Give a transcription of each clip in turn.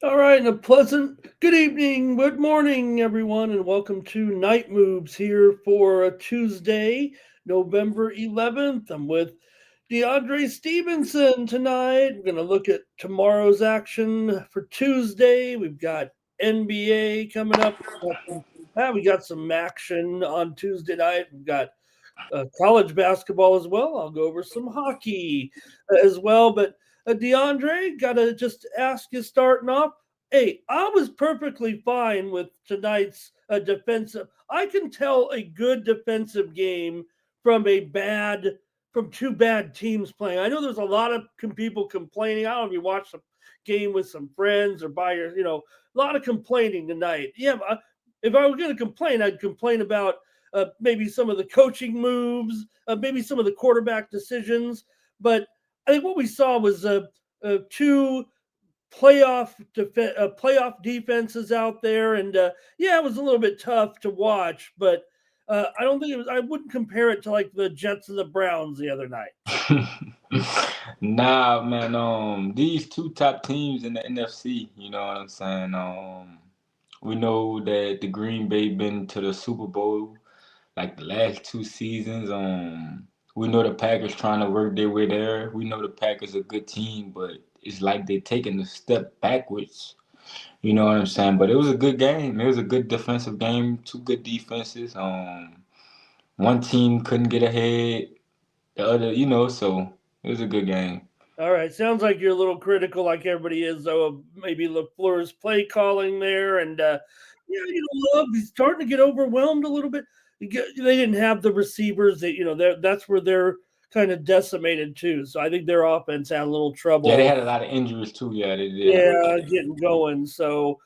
All right, and a pleasant good evening, good morning, everyone, and welcome to Night Moves here for a Tuesday, November 11th. I'm with DeAndre Stevenson tonight. We're going to look at tomorrow's action for Tuesday. We've got NBA coming up. We got some action on Tuesday night. We've got college basketball as well. I'll go over some hockey as well. But DeAndre, got to just ask you starting off. Hey, I was perfectly fine with tonight's defensive. I can tell a good defensive game from from two bad teams playing. I know there's a lot of people complaining. I don't know if you watched the game with some friends or by a lot of complaining tonight. Yeah, if I was going to complain, I'd complain about maybe some of the coaching moves, maybe some of the quarterback decisions. But I think what we saw was two playoff defenses out there, and yeah, it was a little bit tough to watch. But I don't think it was. I wouldn't compare it to like the Jets and the Browns the other night. Nah, man. These two top teams in the NFC. You know what I'm saying? We know that the Green Bay been to the Super Bowl like the last two seasons. We know the Packers trying to work their way there. We know the Packers a good team, but it's like they taking a step backwards. You know what I'm saying? But it was a good game. It was a good defensive game. Two good defenses. One team couldn't get ahead. The other, so it was a good game. All right, sounds like you're a little critical, like everybody is, though, of maybe Lafleur's play calling there, and yeah, Love he's starting to get overwhelmed a little bit. They didn't have the receivers that that's where they're kind of decimated too. So I think their offense had a little Yeah, they trouble. had a lot of injuries too. Yeah, they did have a lot Yeah, of getting injuries. going. So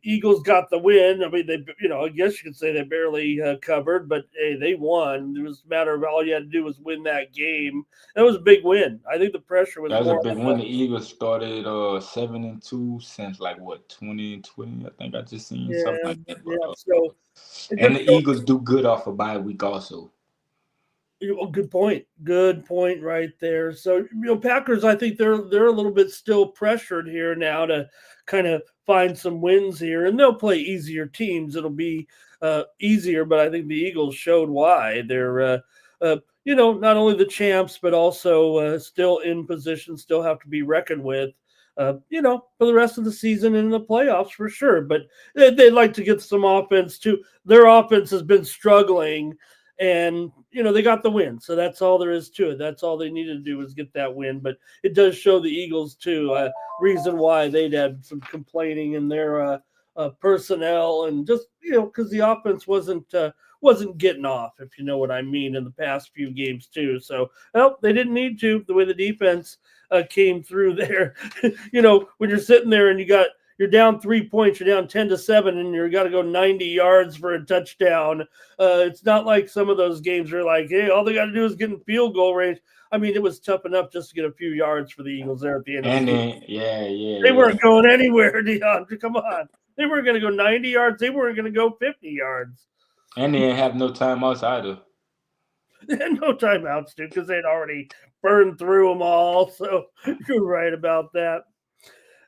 Eagles got the win. I mean, I guess you could say they barely covered, but hey, they won. It was a matter of all you had to do was win that game. That was a big win. I think the pressure was That was a more big on one. The Eagles started 7-2 since like what 2020. I think I just seen something yeah, like that. But yeah. So it and just the Eagles do good off a bye week also. good point. Good point right there. So Packers, I think they're a little bit still pressured here now to kind of find some wins here, and they'll play easier teams. It'll be easier, but I think the Eagles showed why they're not only the champs but also still in position, still have to be reckoned with. For the rest of the season and the playoffs for sure. But they'd like to get some offense too. Their offense has been struggling, and they got the win, so that's all there is to it. That's all they needed to do was get that win. But it does show the Eagles too reason why they'd had some complaining in their personnel, and just because the offense wasn't getting off, if you know what I mean, in the past few games too. So they didn't need to, the way the defense came through there. When you're sitting there and you're down 3 points, you're down 10-7, and you got to go 90 yards for a touchdown. It's not like some of those games are like, hey, all they got to do is get in field goal range. I mean, it was tough enough just to get a few yards for the Eagles there at the end of the And season. then They yeah. weren't going anywhere, DeAndre. Come on. They weren't going to go 90 yards. They weren't going to go 50 yards. And they didn't have no timeouts either. They had no timeouts, dude, because they'd already burned through them all. So you're right about that.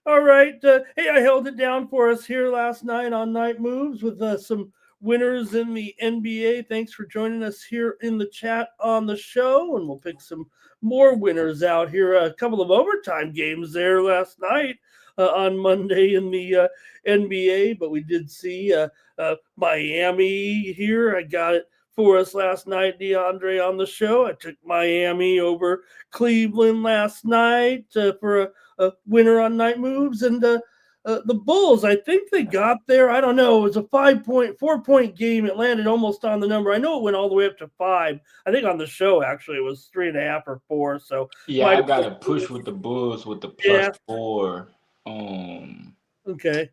All right. Hey, I held it down for us here last night on Night Moves with some winners in the NBA. Thanks for joining us here in the chat on the show, and we'll pick some more winners out here. A couple of overtime games there last night on Monday in the NBA, but we did see Miami here. I got it for us last night, DeAndre, on the show. I took Miami over Cleveland last night for a winner on Night Moves, and The Bulls, I think they got there. I don't know. It was a 4-point game. It landed almost on the number. I know it went all the way up to 5. I think on the show, actually, it was 3.5 or 4. So, Yeah, might I have got been, to push with the Bulls with the yeah. +4. Um, Okay.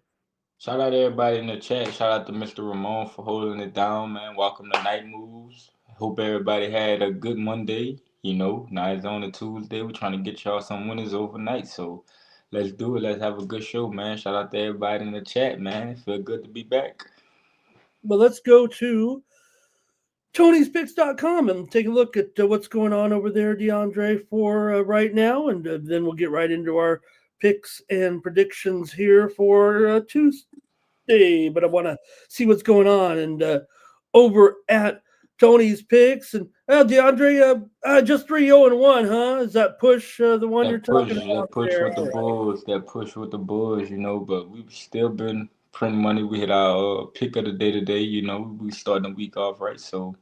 Shout out everybody in the chat. Shout out to Mr. Ramon for holding it down, man. Welcome to Night Moves. Hope everybody had a good Monday. Now it's on a Tuesday. We're trying to get y'all some winners overnight. So let's do it. Let's have a good show, man. Shout out to everybody in the chat, man. It feel good to be back. But let's go to Tony'sPicks.com and take a look at what's going on over there, DeAndre, for right now. And then we'll get right into our picks and predictions here for Tuesday. But I want to see what's going on. And over at Tony's Picks. And DeAndre, just 3-0-1, huh? Is that push the one you're talking about That push there? with the Bulls, but we've still been printing money. We hit our pick of the day today. We starting the week off right, so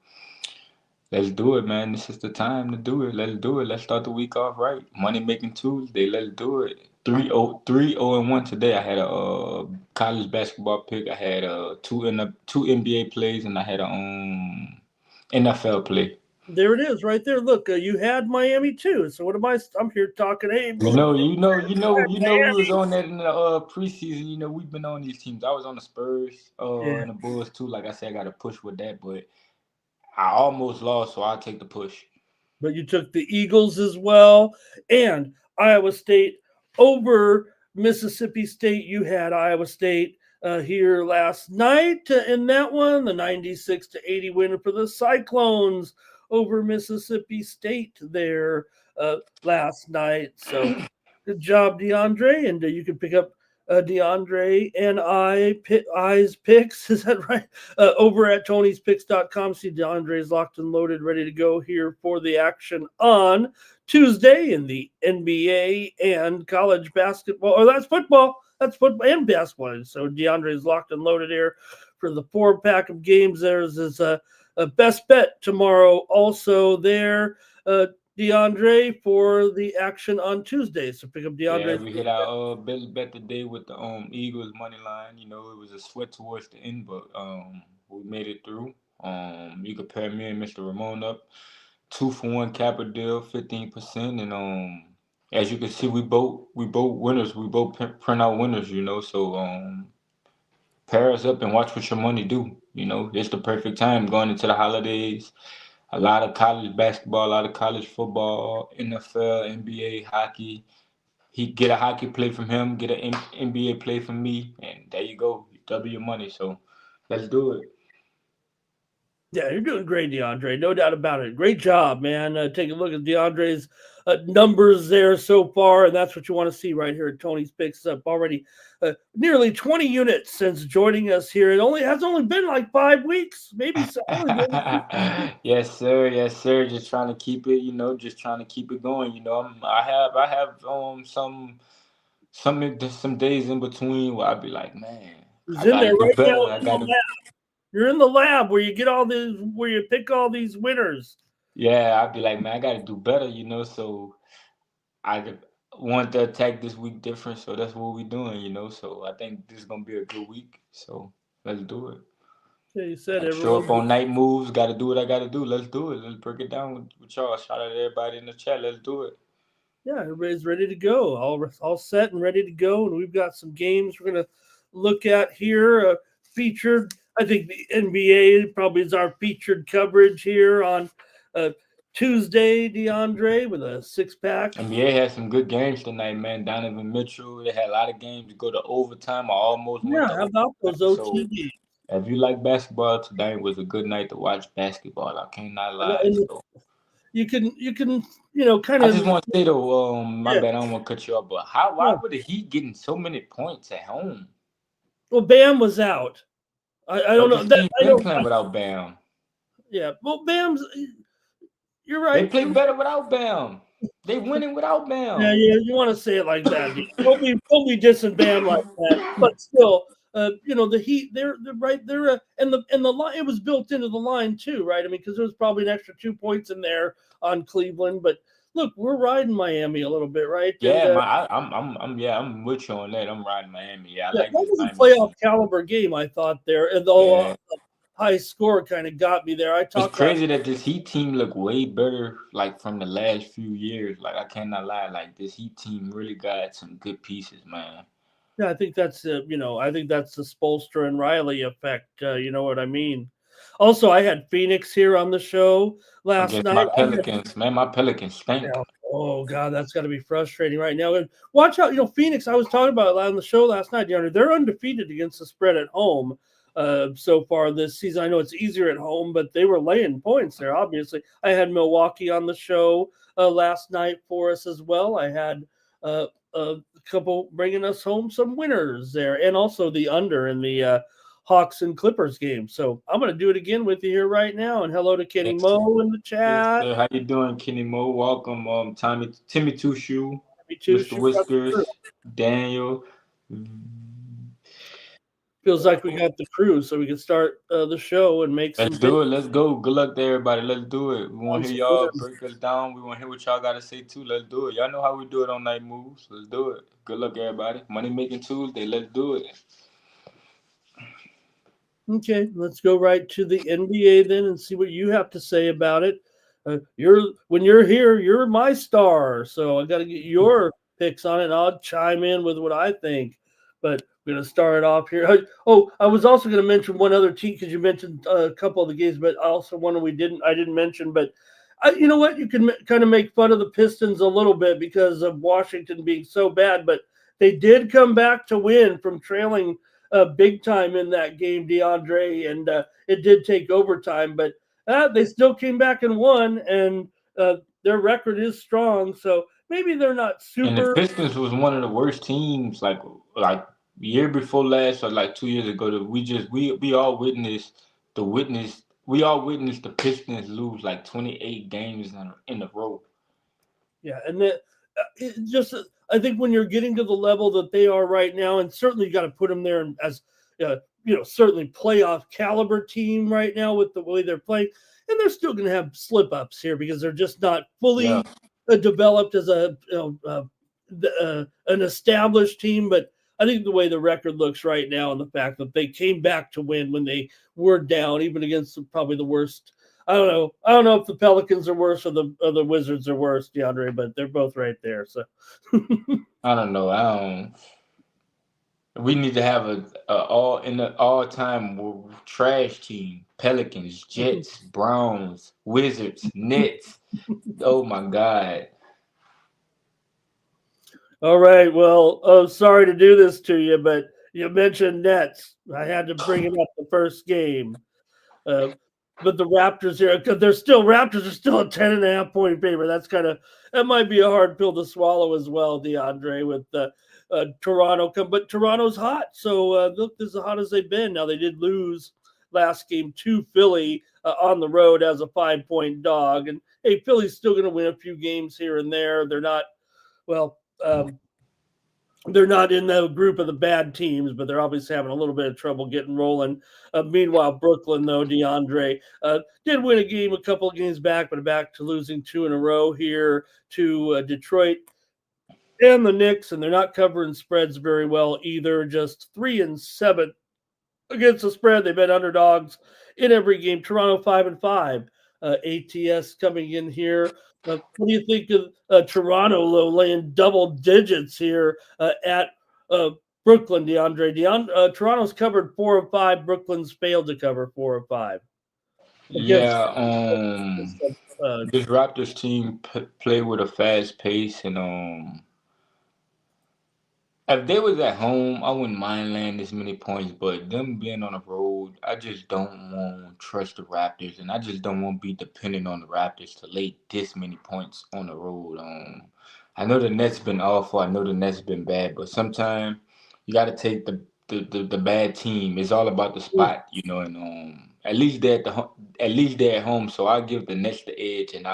let's do it, man. This is the time to do it. Let's do it. Let's start the week off right. Money making Tuesday. Let's do it. 3-0-1 today. I had a college basketball pick. I had two NBA plays, and I had a NFL play. There it is, right there. Look, you had Miami too. So what am I? I'm here talking. Hey, We was on that in the preseason. We've been on these teams. I was on the Spurs, yeah. and the Bulls too. Like I said, I got to push with that, but I almost lost, so I'll take the push. But you took the Eagles as well, and Iowa State over Mississippi State. You had Iowa State here last night in that one, the 96-80 win for the Cyclones over Mississippi State there last night. So good job, DeAndre, and you can pick up DeAndre and I's picks. Is that right? Over at Tony'sPicks.com. See, DeAndre's locked and loaded, ready to go here for the action on Tuesday in the NBA and college basketball. Or that's football. That's football and basketball. So DeAndre's locked and loaded here for the 4-pack of games. There's his a best bet tomorrow also there. DeAndre for the action on Tuesday. So pick up DeAndre. Yeah, we hit our best bet today with the Eagles money line. It was a sweat towards the end, but we made it through. You could pair me and Mr. Ramon up, 2-for-1 capper deal, 15%, and as you can see, we both winners. We both print out winners. So pair us up and watch what your money do. It's the perfect time going into the holidays. A lot of college basketball, a lot of college football, NFL, NBA, hockey. He get a hockey play from him, get an NBA play from me, and there you go. You double your money. So let's do it. Yeah, you're doing great, DeAndre. No doubt about it. Great job, man. Take a look at DeAndre's numbers there so far, and that's what you want to see right here at Tony's Picks Up. Already nearly 20 units since joining us here. It has only been like 5 weeks, maybe so. Yes, sir. Yes, sir. Just trying to keep it. Just trying to keep it going. I have some days in between where I'd be like, man, It's I in gotta there do right now. better. I gotta. You're in the lab where you get all these, where you pick all these winners. Yeah, I'd be like, man, I gotta do better. So I want to attack this week different, so that's what we're doing. So I think this is gonna be a good week. So let's do it. Yeah, you said Show up everyone. on night moves. Got to do what I got to do. Let's do it. Let's break it down with y'all. Shout out to everybody in the chat. Let's do it. Yeah, everybody's ready to go. All set and ready to go. And we've got some games we're going to look at here. Featured, I think the NBA probably is our featured coverage here on Tuesday, DeAndre, with a 6-pack. NBA had some good games tonight, man. Donovan Mitchell. They had a lot of games go to overtime. I almost went Yeah, to how about those overtime. So OT games? if you like basketball, tonight was a good night to watch basketball. I cannot lie. And So you can, kind I of, just want to say though, my yeah. bad, I don't want to cut you off, but why Yeah. were the Heat getting so many points at home? Well, Bam was out. I don't But the know. team been playing without Bam. Yeah. Well, Bam's. You're They right. play better without Bam. They winning without Yeah, Bam. you want to say it like that. Don't be dissing Bam like that. But still, the Heat, they're right there, and the line, it was built into the line too, right? I mean, because there was probably an extra 2 points in there on Cleveland, but look, we're riding Miami a little bit, right? And Yeah, I'm with you on that. I'm riding Miami. Yeah, I yeah, like that this was a Miami playoff team. caliber game, I thought there. And though Yeah. high score kind of got me there. I It's talked last. crazy that this Heat team look way better, like from the last few years. Like I cannot lie, like this Heat team really got some good pieces, man. Yeah, I think that's I think that's the Spolstra and Riley effect. You know what I mean? Also, I had Phoenix here on the show last Against my night. Pelicans, man, my Pelicans stink. Yeah. Oh God, that's got to be frustrating right now. And watch out, Phoenix. I was talking about it on the show last night. They're undefeated against the spread at home so far this season. I know it's easier at home, but they were laying points there. Obviously, I had Milwaukee on the show last night for us as well. I had a couple bringing us home some winners there, and also the under in the Hawks and Clippers game. So I'm going to do it again with you here right now. And hello to Kenny Yes, Moe in the yes, chat. sir. How you doing, Kenny Mo? Welcome, Timmy Two Shoe, Me too. Mr. Shoot out the crew. Whiskers, Daniel. Feels like we got the crew, so we can start the show and make Let's some do picks it. Let's go. Good luck to everybody. Let's do it. We want on to hear some y'all winners. break us down. We want to hear what y'all got to say too. Let's do it. Y'all know how we do it on Night Moves. Let's do it. Good luck, everybody. Money making Tuesday. Let's do it. Okay, let's go right to the NBA then and see what you have to say about it. When you're here, you're my star, so I got to get your picks on it. And I'll chime in with what I think. But we're gonna start off here. Oh, I was also going to mention one other team because you mentioned a couple of the games, but also one I didn't mention. But you know what? You can kind of make fun of the Pistons a little bit because of Washington being so bad, but they did come back to win from trailing big time in that game, DeAndre, and it did take overtime, but they still came back and won, and their record is strong. So maybe they're not And the super. Pistons was one of the worst teams, like year before last or like 2 years ago. That we all witnessed the Pistons lose like 28 games in a row. Yeah, and it just I think when you're getting to the level that they are right now, and certainly you got to put them there as certainly playoff caliber team right now with the way they're playing, and they're still going to have slip ups here because they're just not Yeah. fully developed as an established team. But I think the way the record looks right now, and the fact that they came back to win when they were down, even against probably the worst. I don't know. I don't know if the Pelicans are worse or the Wizards are worse, DeAndre, but they're both right there. So I don't know. I don't. We need to have a all time trash team. Pelicans, Jets, Browns, Wizards, Nets. Oh my God. all right. Well, sorry to do this to you, but you mentioned Nets. I had to bring it up the first game. Uh, but the Raptors here, because Raptors are still a 10.5 point favorite. That might be a hard pill to swallow as well, DeAndre, with Toronto but Toronto's hot. So look, as hot as they've been. Now they did lose last game to Philly on the road as a 5 point dog, and hey, Philly's still going to win a few games here and there. They're not well. They're not in the group of the bad teams, but they're obviously having a little bit of trouble getting rolling. Meanwhile, Brooklyn, though, DeAndre did win a couple of games back, but back to losing two in a row here to Detroit and the Knicks, and they're not covering spreads very well either. Just 3-7 against the spread. They've been underdogs in every game. Toronto 5-5. ATS coming in here. What do you think of Toronto laying double digits here at Brooklyn, DeAndre? Toronto's covered 4 of 5. Brooklyn's failed to cover 4 of 5 against. Yeah. This Raptors team play with a fast pace, and if they was at home, I wouldn't mind laying this many points, but them being on the road, I just don't want to trust the Raptors, and I just don't want to be dependent on the Raptors to lay this many points on the road. I know the Nets been awful. I know the Nets been bad, but sometimes you got to take the bad team. It's all about the spot, and at least they're at home, so I give the Nets the edge, and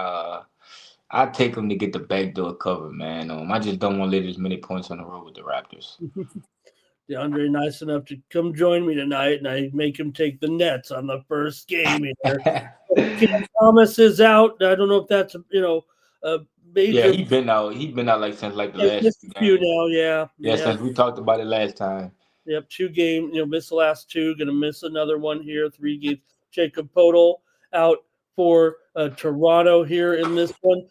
I take them to get the backdoor cover, man. I just don't want to lay as many points on the road with the Raptors. DeAndre nice enough to come join me tonight, and I make him take the Nets on the first game here. Cam Thomas is out. I don't know if that's Yeah, major. he been out. He been out like since like the He's last missed two a few games. now. Yeah, Yeah, yeah. since we talked about it last time. Yep, 2 games. Missed the last two. Going to miss another one here. 3 games. Jacob Podol out for Toronto here in this one.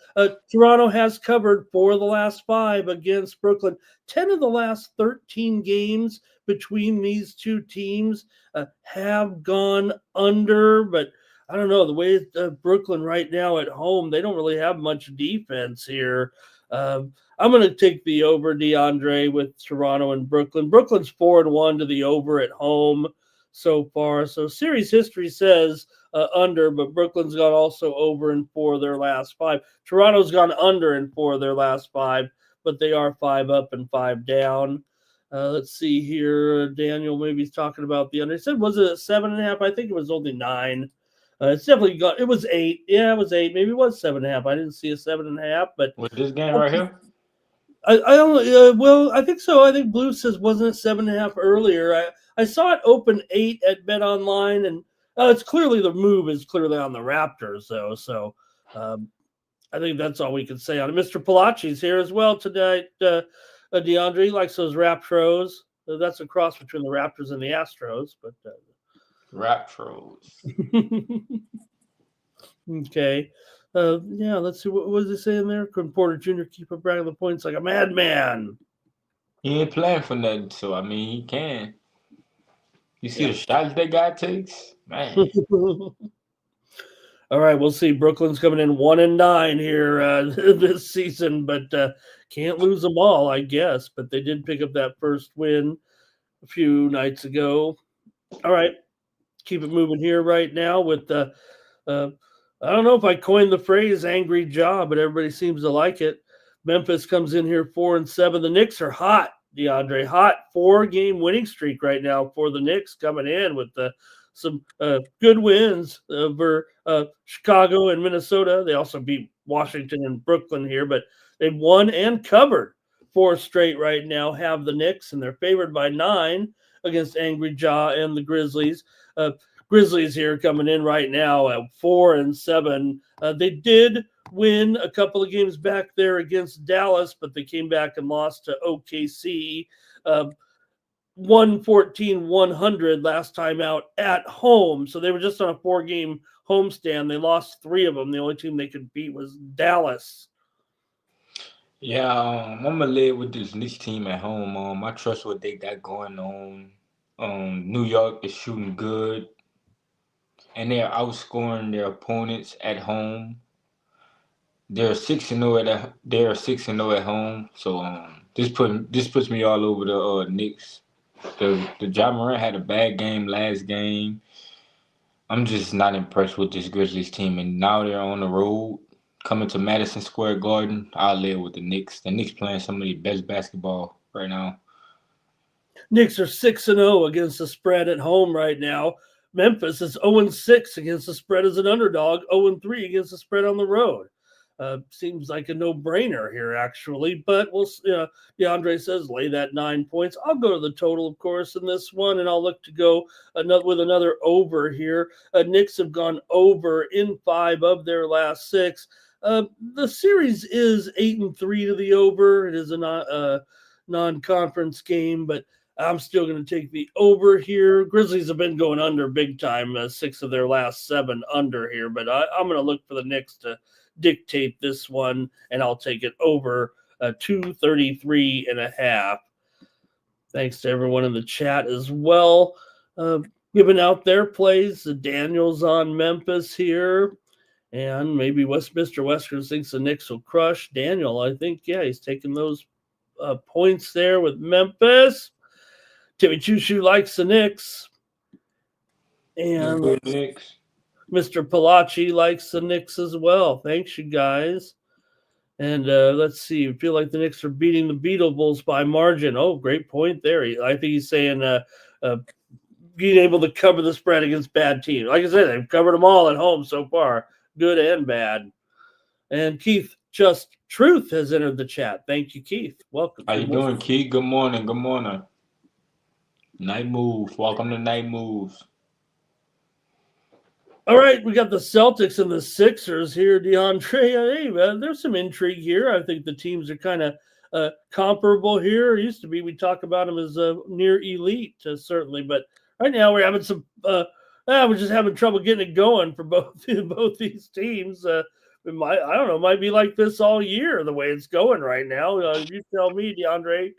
Toronto has covered 4 of the last 5 against Brooklyn. 10 of the last 13 games between these two teams have gone under, but I don't know the way Brooklyn right now at home. They don't really have much defense here. I'm going to take the over, DeAndre, with Toronto and Brooklyn. Brooklyn's 4-1 to the over at home so far. So series history says under, but Brooklyn's gone also over in 4 of their last 5. Toronto's gone under in 4 of their last 5, but they are 5 up and 5 down. Let's see here. Daniel maybe he's talking about the under. He said, was it 7.5? I think it was only 9. It's definitely got. It was 8. Yeah, it was 8. Maybe it was 7.5. I didn't see a 7.5, but With this game right here? I don't. Well, I think so. I think Blue says wasn't it 7.5 earlier. I saw it open 8 at Bet Online, and it's clearly the move is clearly on the Raptors though. So um, I think that's all we can say on it. Mr. Palaci's here as well tonight. DeAndre likes those Raptros. That's a cross between the Raptors and the Astros, but Raptros. okay. Yeah, let's see. What was he saying there? Couldn't Porter Jr. keep up bragging the points like a madman? He ain't playing for nothing, so I mean he can. You see Yeah. the shots that guy takes? Man. All right, we'll see. Brooklyn's coming in 1-9 here this season, but can't lose them all, I guess. But they did pick up that first win a few nights ago. All right, keep it moving here right now with the. I don't know if I coined the phrase "angry jaw," but everybody seems to like it. Memphis comes in here 4-7. The Knicks are hot, DeAndre. Hot 4-game winning streak right now for the Knicks coming in with some good wins over Chicago and Minnesota. They also beat Washington and Brooklyn here, but they've won and covered 4 straight right now. Have the Knicks, and they're favored by 9 against Angry Jaw and the Grizzlies. Grizzlies here coming in right now at 4-7. They did win a couple of games back there against Dallas, but they came back and lost to OKC. 114-100 last time out at home. So they were just on a 4-game homestand. They lost 3 of them. The only team they could beat was Dallas. Yeah, I'm gonna live with this Knicks team at home. I trust what they got going on. New York is shooting good, and they're outscoring their opponents at home. They're 6-0 at home. So this puts me all over the Knicks. The Ja Morant had a bad game last game. I'm just not impressed with this Grizzlies team, and now they're on the road coming to Madison Square Garden. I'll live with the Knicks. The Knicks playing some of the best basketball right now. Knicks are 6-0 against the spread at home right now. Memphis is 0-6 against the spread as an underdog, 0-3 against the spread on the road. Seems like a no-brainer here, actually. But DeAndre says lay that 9 points. I'll go to the total, of course, in this one, and I'll look to go with another over here. Knicks have gone over in 5 of their last 6. The series is 8-3 to the over. It is a non-conference game, but I'm still going to take the over here. Grizzlies have been going under big time, 6 of their last 7 under here, but I'm going to look for the Knicks to dictate this one, and I'll take it over 233.5. Thanks to everyone in the chat as well. Giving out their plays. Daniel's on Memphis here. And maybe Mr. Wesker thinks the Knicks will crush. Daniel, I think, yeah, he's taking those points there with Memphis. Timmy Choo likes the Knicks. And Knicks. Mr. Palachi likes the Knicks as well. Thanks, you guys. And let's see. I feel like the Knicks are beating the Beatles by margin. Oh, great point there. I think he's saying being able to cover the spread against bad teams. Like I said, they've covered them all at home so far, good and bad. And Keith Just Truth has entered the chat. Thank you, Keith. Welcome. How you doing, Keith? Good morning. Good morning. Night Moves. Welcome to Night Moves. All right, we got the Celtics and the Sixers here, DeAndre. Hey, man, there's some intrigue here. I think the teams are kind of comparable here. It used to be we talk about them as near elite, certainly, but right now we're having some. We're just having trouble getting it going for both these teams. I don't know, might be like this all year the way it's going right now. You tell me, DeAndre.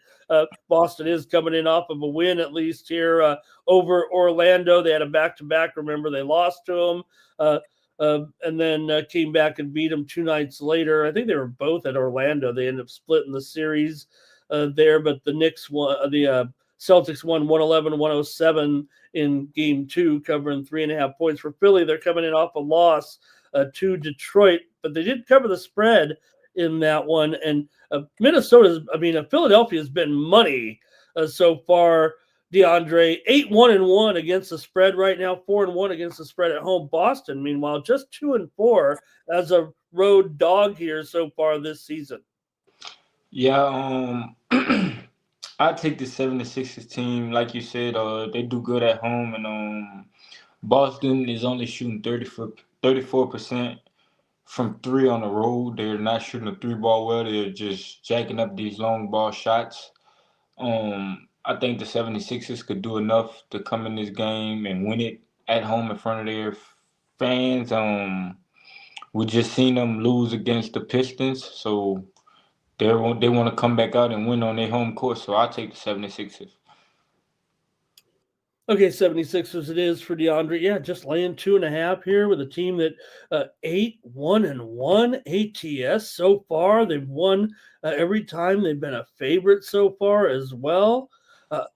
Boston is coming in off of a win at least here over Orlando. They had a back-to-back. Remember, they lost to them, and then came back and beat them 2 nights later. I think they were both at Orlando. They ended up splitting the series there, but the Knicks won. The Celtics won 111-107 in Game 2, covering 3.5 points for Philly. They're coming in off a loss to Detroit, but they did cover the spread in that one. And Philadelphia has been money so far. DeAndre 8-1-1 against the spread right now, 4-1 against the spread at home. Boston, meanwhile, just 2-4 as a road dog here so far this season. Yeah, I take the 76ers team. Like you said, they do good at home, and Boston is only shooting 34% from 3 on the road. They're not shooting the 3-ball well. They're just jacking up these long ball shots. I think the 76ers could do enough to come in this game and win it at home in front of their fans. We just seen them lose against the Pistons, so they want to come back out and win on their home court. So I'll take the 76ers. Okay, 76ers it is for DeAndre. Yeah, just laying 2.5 here with a team that 8-1-1 ATS so far. They've won every time. They've been a favorite so far as well.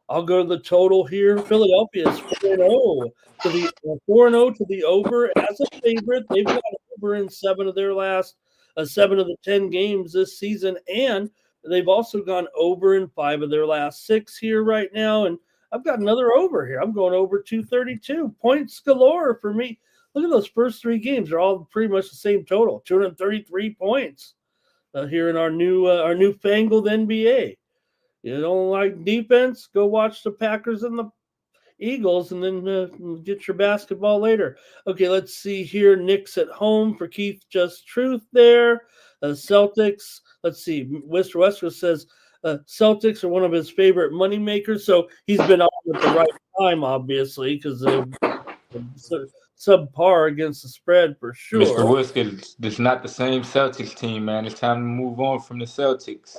I'll go to the total here. Philadelphia is 4-0 to the 4-0 to the over as a favorite. They've got over in 7 of their last 7 of the 10 games this season, and they've also gone over in 5 of their last 6 here right now. And I've got another over here. I'm going over 232 points galore for me. Look at those first 3 games; they're all pretty much the same total, 233 points here in our newfangled NBA. You don't like defense? Go watch the Packers and the Eagles, and then get your basketball later. Okay, let's see here. Knicks at home for Keith Just Truth there. Celtics. Let's see. Mr. Westwood says Celtics are one of his favorite money makers, so he's been on at the right time, obviously, because they're subpar against the spread for sure. Mr. Whiskers, this is not the same Celtics team, man. It's time to move on from the Celtics.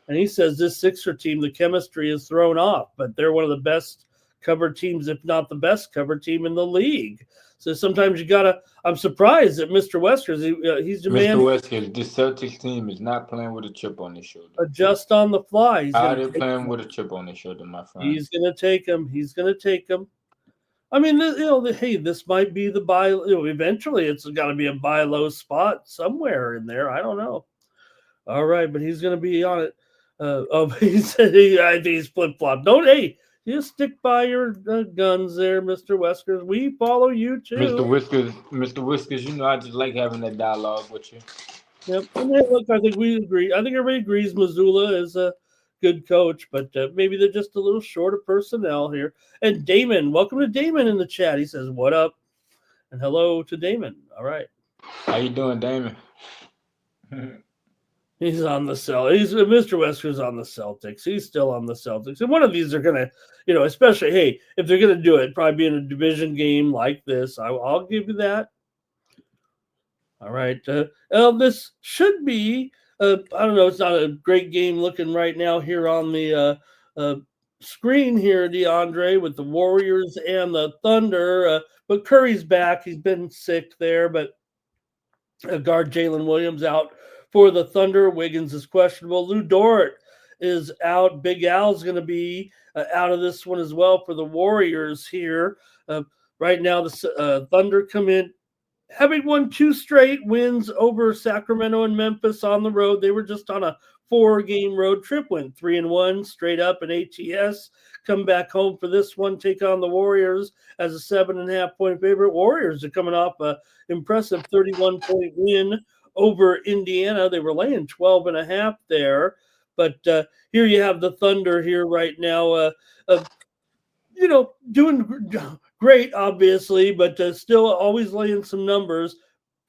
And he says this Sixer team, the chemistry is thrown off, but they're one of the best covered teams, if not the best covered team in the league. So sometimes you gotta. I'm surprised that Mr. Weskers, he's demanding. Mr. Weskers, this Celtics team is not playing with a chip on their shoulder. Adjust on the fly. How they're playing with a chip on their shoulder, my friend. He's gonna take him. I mean, hey, this might be the buy. Eventually, it's got to be a buy low spot somewhere in there. I don't know. All right, but he's gonna be on it. He said I think he's flip flop. You stick by your guns there, Mr. Weskers. We follow you too. Mr. Whiskers, I just like having that dialogue with you. Yep. And hey, look, I think we agree. I think everybody agrees Missoula is a good coach, but maybe they're just a little short of personnel here. And Damon, welcome to Damon in the chat. He says, "What up?" And hello to Damon. All right. How you doing, Damon? He's on the Celtics. Mr. Wesker's on the Celtics. He's still on the Celtics. And one of these are going to, especially, hey, if they're going to do it, probably be in a division game like this. I'll give you that. All right. This should be, I don't know, it's not a great game looking right now here on the screen here, DeAndre, with the Warriors and the Thunder. But Curry's back. He's been sick there, but guard Jalen Williams out for the Thunder. Wiggins is questionable. Lou Dort is out. Big Al's going to be out of this one as well for the Warriors here. Right now, the Thunder come in having won 2 straight wins over Sacramento and Memphis on the road. They were just on a 4-game road trip, went 3-1 straight up in ATS. Come back home for this one, take on the Warriors as a 7.5-point favorite. Warriors are coming off an impressive 31-point win over Indiana. They were laying 12.5 there. But here you have the Thunder here right now, doing great, obviously, but still always laying some numbers.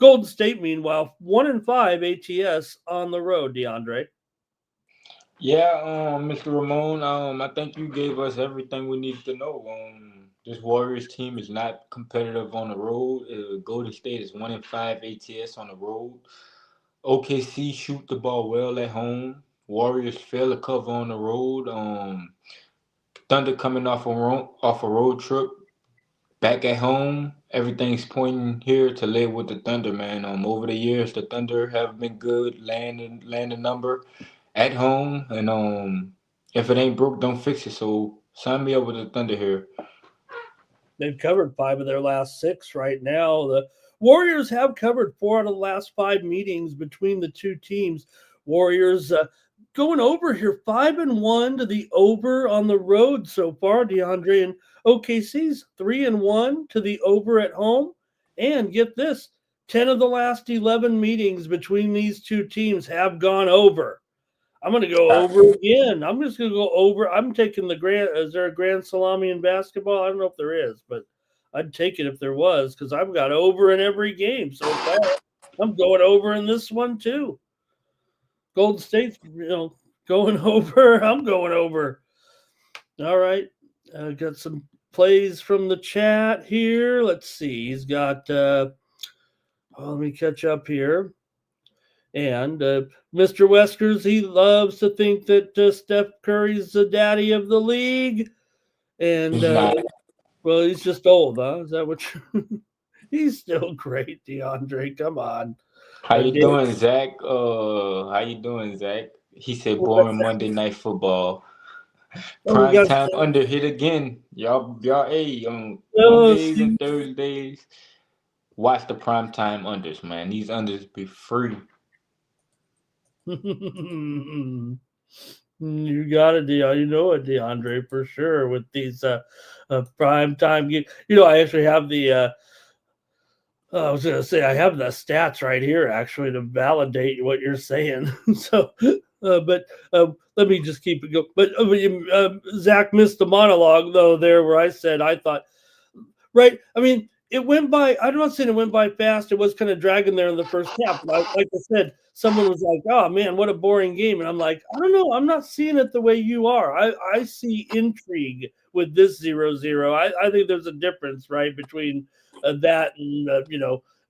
Golden State, meanwhile, 1-5 ATS on the road, DeAndre. Yeah, Mr. Ramon, I think you gave us everything we needed to know. This Warriors team is not competitive on the road. Golden State is 1-5 ATS on the road. OKC shoot the ball well at home. Warriors fail to cover on the road. Thunder coming off a road trip back at home. Everything's pointing here to live with the Thunder, man. Over the years, the Thunder have been good, landing number at home, and if it ain't broke, don't fix it. So sign me up with the Thunder here. They've covered 5 of their last 6 right now. The Warriors have covered 4 out of the last 5 meetings between the two teams. Warriors going over here 5-1 to the over on the road so far, DeAndre, and OKC's 3-1 to the over at home. And get this, 10 of the last 11 meetings between these two teams have gone over. I'm going to go over again. I'm just going to go over. I'm taking the grand. Is there a grand salami in basketball? I don't know if there is, but I'd take it if there was because I've got over in every game so far. I'm going over in this one too. Golden State's, going over. I'm going over. All right. Got some plays from the chat here. Let's see. He's got, let me catch up here. And Mr. Weskers, he loves to think that Steph Curry's the daddy of the league. And, well, he's just old, huh? Is that what you... He's still great, DeAndre. Come on. How you doing, Zach? He said boring Monday Night Football. Prime time under hit again. Y'all, hey, on Mondays and Thursdays, watch the prime time unders, man. These unders be free. You got it, you know it, DeAndre, for sure. With these prime time games, I actually have the. I was going to say I have the stats right here actually to validate what you're saying. So, but let me just keep it going. But Zach missed the monologue though there where I said I thought, right? I mean, it went by. I'm not saying it went by fast. It was kind of dragging there in the first half. Like I said, someone was like, "Oh man, what a boring game," and I'm like, "I don't know. I'm not seeing it the way you are. I see intrigue with this 0-0. I think there's a difference, right, between that and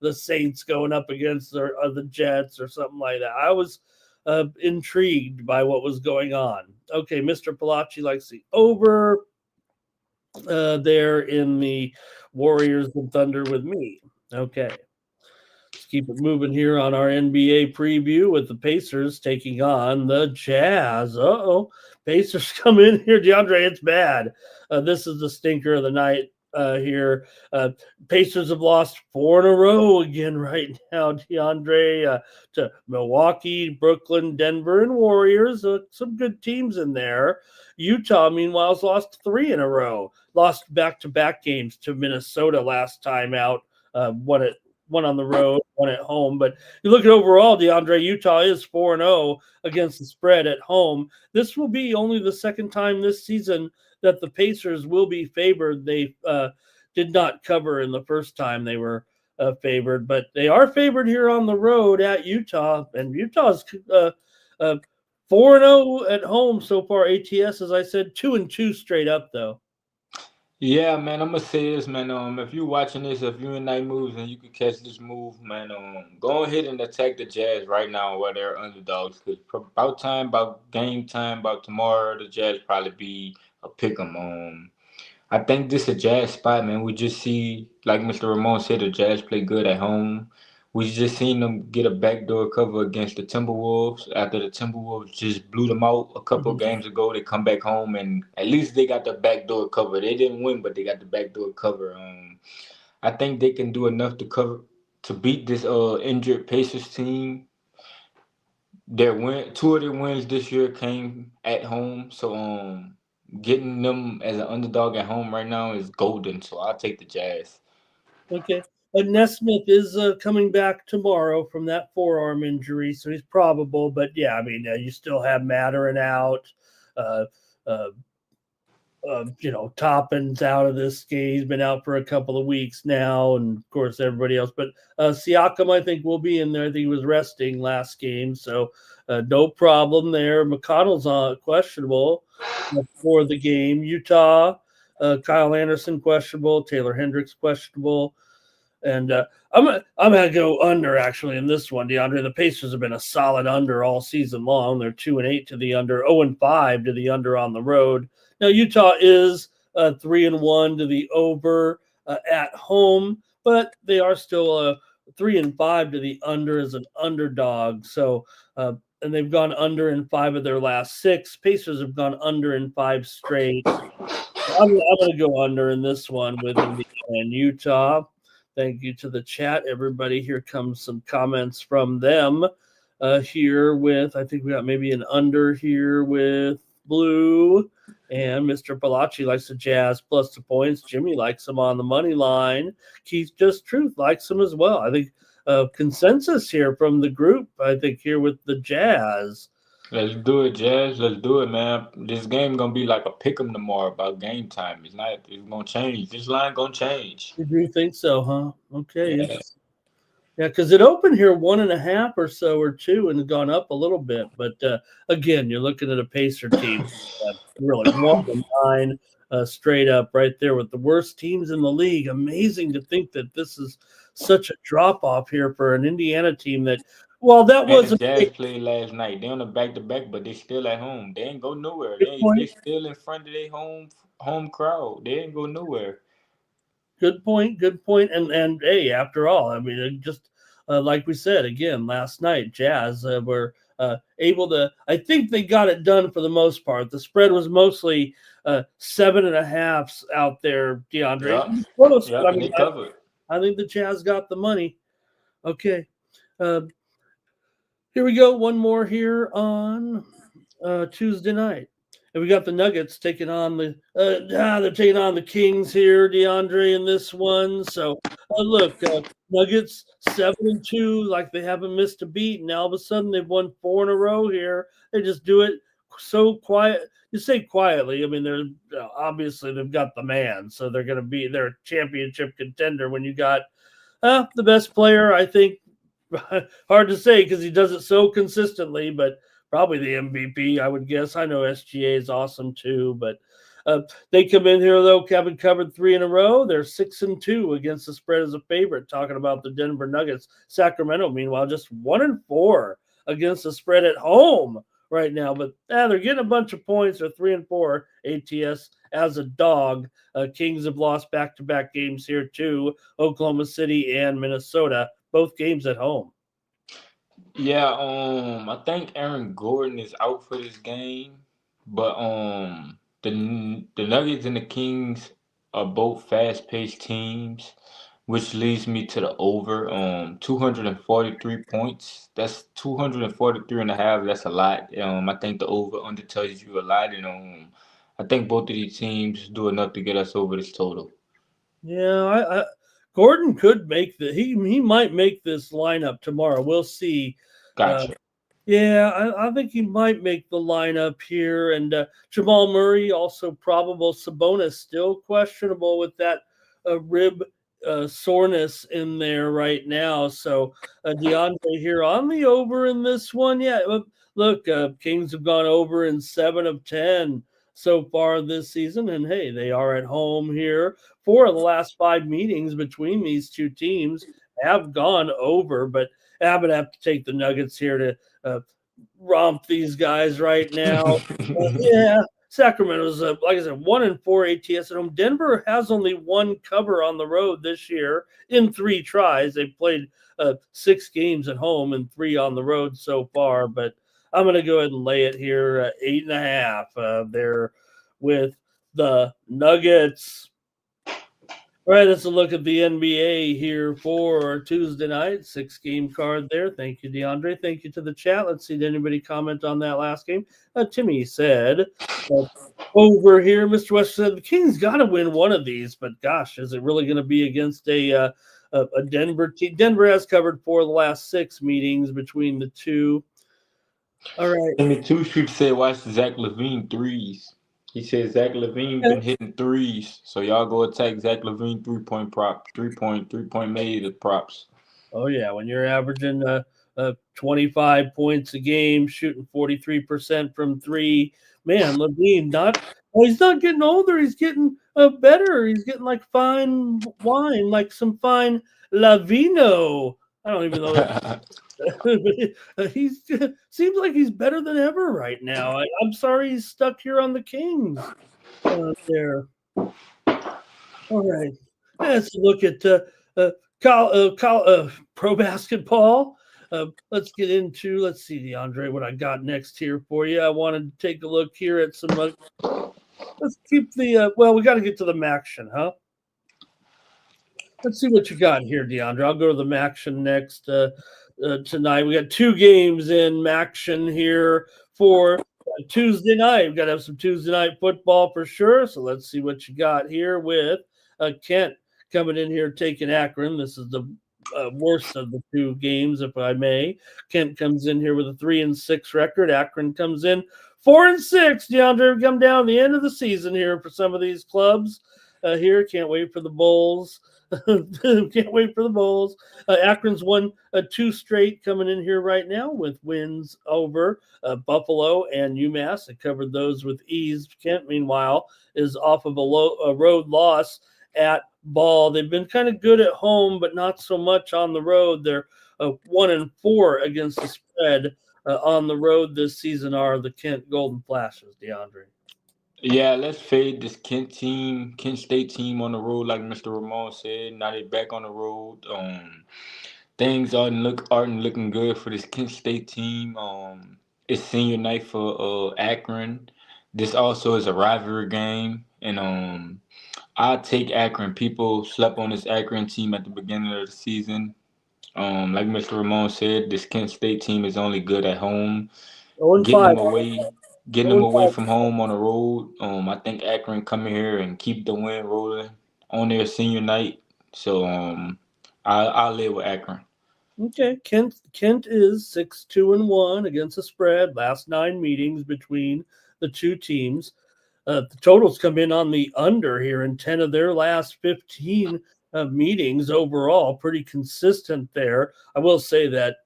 the Saints going up against the Jets or something like that. I was intrigued by what was going on. Okay, Mr. Palacci likes the over. There in the Warriors and Thunder with me. Okay. Let's keep it moving here on our NBA preview with the Pacers taking on the Jazz. Pacers come in here. DeAndre, it's bad. This is the stinker of the night here. Pacers have lost 4 in a row again right now, DeAndre, to Milwaukee, Brooklyn, Denver, and Warriors. Some good teams in there. Utah, meanwhile, has lost 3 in a row. Lost back-to-back games to Minnesota last time out. One on the road, one at home. But you look at overall, DeAndre, Utah is 4-0 against the spread at home. This will be only the second time this season that the Pacers will be favored. They did not cover in the first time they were favored, but they are favored here on the road at Utah. And Utah's 4-0 at home so far. ATS, as I said, 2-2 straight up, though. Yeah, man, I'm gonna say this, man. If you're watching this, if you're in night moves and you can catch this move, man, go ahead and attack the Jazz right now while they're underdogs. Cause about game time, about tomorrow, the Jazz probably be a pick 'em. I think this is a Jazz spot, man. We just see, like Mr. Ramon said, the Jazz play good at home. We just seen them get a backdoor cover against the Timberwolves after the Timberwolves just blew them out a couple of games ago. They come back home and at least they got the backdoor cover. They didn't win, but they got the backdoor cover. I think they can do enough to beat this injured Pacers team. Two of their wins this year came at home, so getting them as an underdog at home right now is golden. So I'll take the Jazz. Okay. Nesmith is coming back tomorrow from that forearm injury, so he's probable. But yeah, I mean, you still have Mattern out. Toppin's out of this game. He's been out for a couple of weeks now, and of course everybody else. But Siakam, I think, will be in there. I think he was resting last game, so no problem there. McConnell's questionable for the game. Utah, Kyle Anderson questionable. Taylor Hendricks questionable. And I'm gonna go under actually in this one, DeAndre. The Pacers have been a solid under all season long. They're 2-8 to the under, 0-5 to the under on the road. Now Utah is 3-1 to the over at home, but they are still 3-5 to the under as an underdog. So and they've gone under in 5 of their last 6. Pacers have gone under in 5 straight. I'm going to go under in this one with Indiana and Utah. Thank you to the chat, everybody. Here comes some comments from them here with, I think we got maybe an under here with Blue. And Mr. Palachi likes the Jazz plus the points. Jimmy likes them on the money line. Keith Just Truth likes them as well. I think consensus here from the group, I think, here with the Jazz. Let's do it, Jazz. Let's do it, man. This game gonna be like a pick'em tomorrow about game time. It's not. It's gonna change. This line gonna change. You do think so, huh? Okay. Yeah. Yeah, because it opened here 1.5 or so or 2 and gone up a little bit. But again, you're looking at a Pacer team really 1-9 straight up right there with the worst teams in the league. Amazing to think that this is such a drop off here for an Indiana team that, well, that Man, was the Jazz played last night. They on the back-to-back, but they still at home. They ain't go nowhere. good point. They still in front of their home crowd. They ain't go nowhere. Good point. Good point. And hey, after all, I mean, just like we said again last night, Jazz were able to. I think they got it done for the most part. The spread was mostly 7.5s out there, DeAndre. Yeah, I mean, they covered. I think the Jazz got the money. Okay. Here we go. One more here on Tuesday night. And we got the Nuggets taking on they're taking on the Kings here, DeAndre, in this one. So look, Nuggets 7-2, like they haven't missed a beat. And all of a sudden they've won 4 in a row here. They just do it so quiet. You say quietly. I mean, they're obviously they've got the man, so they're a championship contender when you got the best player. I think hard to say because he does it so consistently, but probably the MVP, I would guess. I know SGA is awesome too, but they come in here though. Kevin covered 3 in a row. They're 6-2 against the spread as a favorite. Talking about the Denver Nuggets. Sacramento, meanwhile, just 1-4 against the spread at home right now. But they're getting a bunch of points. They're 3-4 ATS as a dog. Kings have lost back-to-back games here too. Oklahoma City and Minnesota, both games at home. Yeah, I think Aaron Gordon is out for this game, but the Nuggets and the Kings are both fast-paced teams, which leads me to the over 243 points. That's 243 and a half. That's a lot. I think the over under tells you a lot, and I think both of these teams do enough to get us over this total. Yeah, Gordon could make he might make this lineup tomorrow. We'll see. Gotcha. I think he might make the lineup here. And Jamal Murray also probable. Sabonis still questionable with that rib soreness in there right now. So DeAndre here on the over in this one. Yeah, look, Kings have gone over in 7 of 10 so far this season. And hey, they are at home here. 4 of the last 5 meetings between these two teams have gone over, but I'm going to have to take the Nuggets here to romp these guys right now. Sacramento's, like I said, 1-4 ATS at home. Denver has only 1 cover on the road this year in 3 tries. They've played 6 games at home and 3 on the road so far, but I'm going to go ahead and lay it here, 8.5 there with the Nuggets. All right, let's look at the NBA here for Tuesday night. 6-game card there. Thank you, DeAndre. Thank you to the chat. Let's see, did anybody comment on that last game? Timmy said, over here, Mr. West said, the Kings got to win one of these, but gosh, is it really going to be against a Denver team? Denver has covered 4 of the last 6 meetings between the two. All right. Timmy too should say, watch Zach LaVine threes. He said Zach LaVine been hitting threes, so y'all go attack Zach LaVine 3-point made props. Oh yeah, when you're averaging 25 points a game, shooting 43% from three, man, Levine he's not getting older. He's getting better. He's getting like fine wine, like some fine Lavino. I don't even know. He's seems like he's better than ever right now. I'm sorry he's stuck here on the Kings there. All right, let's look at pro basketball. Let's get into. Let's see, DeAndre, what I got next here for you. I wanted to take a look here at some. Let's keep the. Well, we got to get to the Maction, huh? Let's see what you got here, DeAndre. I'll go to the Maction next tonight. We got 2 games in Maction here for Tuesday night. We've got to have some Tuesday night football for sure. So let's see what you got here with Kent coming in here taking Akron. This is the worst of the 2 games, if I may. Kent comes in here with a 3-6 record. Akron comes in 4-6. DeAndre, come down the end of the season here for some of these clubs. Here, can't wait for the Bulls. Can't wait for the Bulls. Akron's won 2 straight coming in here right now with wins over Buffalo and UMass. I covered those with ease. Kent, meanwhile, is off of a road loss at Ball. They've been kind of good at home, but not so much on the road. They're 1-4 against the spread on the road this season. Are the Kent Golden Flashes, DeAndre? Yeah, let's fade this Kent State team on the road, like Mr. Ramon said. Now they're back on the road. Things aren't looking good for this Kent State team. It's senior night for Akron. This also is a rivalry game, and I take Akron. People slept on this Akron team at the beginning of the season. Like Mr. Ramon said, this Kent State team is only good at home. Getting 0-5. them away, getting them away from home on the road. I think Akron come here and keep the win rolling on their senior night. So I'll live with Akron. Okay, Kent is 6-2-1 against the spread. Last 9 meetings between the 2 teams. The totals come in on the under here in 10 of their last 15 meetings overall. Pretty consistent there. I will say that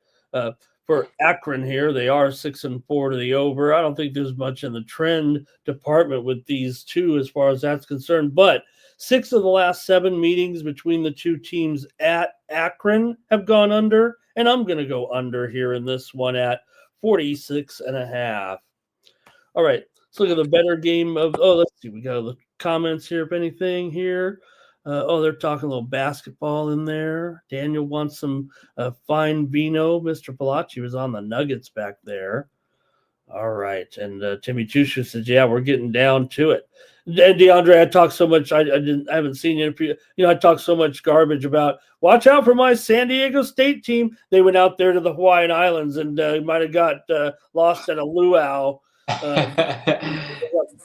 for Akron here, they are 6-4 to the over. I don't think there's much in the trend department with these 2 as far as that's concerned. But 6 of the last 7 meetings between the 2 teams at Akron have gone under, and I'm going to go under here in this one at 46.5. All right. Let's look at the better game of. Oh, let's see. We got the comments here, if anything here. They're talking a little basketball in there. Daniel wants some fine vino. Mr. Palacci was on the Nuggets back there. All right. And Timmy Chushu says, yeah, we're getting down to it. And DeAndre, I talked so much. I haven't seen you. I talked so much garbage about. Watch out for my San Diego State team. They went out there to the Hawaiian Islands and might have got lost at a luau.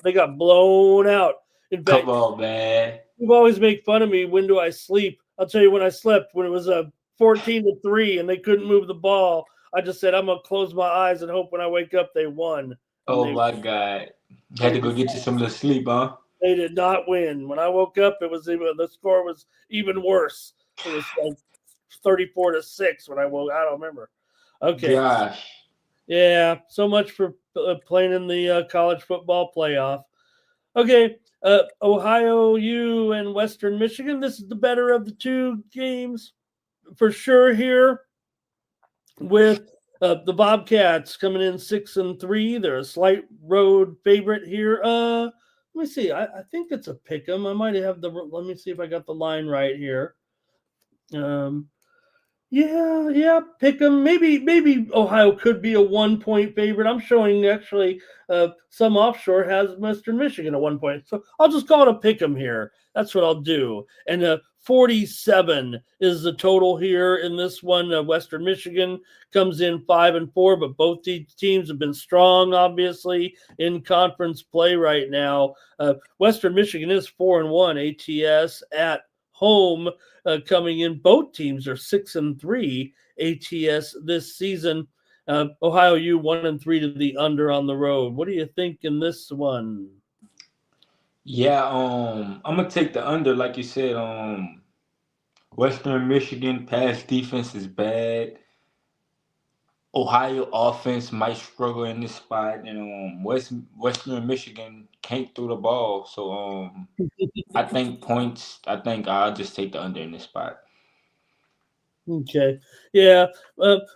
They got blown out. In fact, Come on, man. You always make fun of me. When do I sleep? I'll tell you when I slept. When it was 14-3 and they couldn't move the ball, I just said I'm gonna close my eyes and hope when I wake up they won. Oh my God! You had to go get you some little sleep, huh? They did not win. When I woke up, the score was even worse. It was like 34-6 when I woke. I don't remember. Okay. Gosh. Yeah. So much for playing in the college football playoff. Okay. Ohio U and Western Michigan. This is the better of the 2 games for sure here. With the Bobcats coming in 6-3, they're a slight road favorite here. Let me see. I think it's a pick 'em. I might have let me see if I got the line right here. Yeah, pick 'em. Maybe Ohio could be a 1-point favorite. I'm showing actually some offshore has Western Michigan at 1 point. So I'll just call it a pick 'em here. That's what I'll do. And 47 is the total here in this one. Western Michigan comes in 5-4, but both teams have been strong, obviously, in conference play right now. Western Michigan is 4-1 ATS at home. Coming in, both teams are 6-3 ATS this season. Ohio U 1-3 to the under on the road. What do you think in this one? Yeah, I'm gonna take the under, like you said. Western Michigan pass defense is bad. Ohio offense might struggle in this spot, and Western Michigan can't throw the ball. So I think points. I think I'll just take the under in this spot. Okay. Yeah.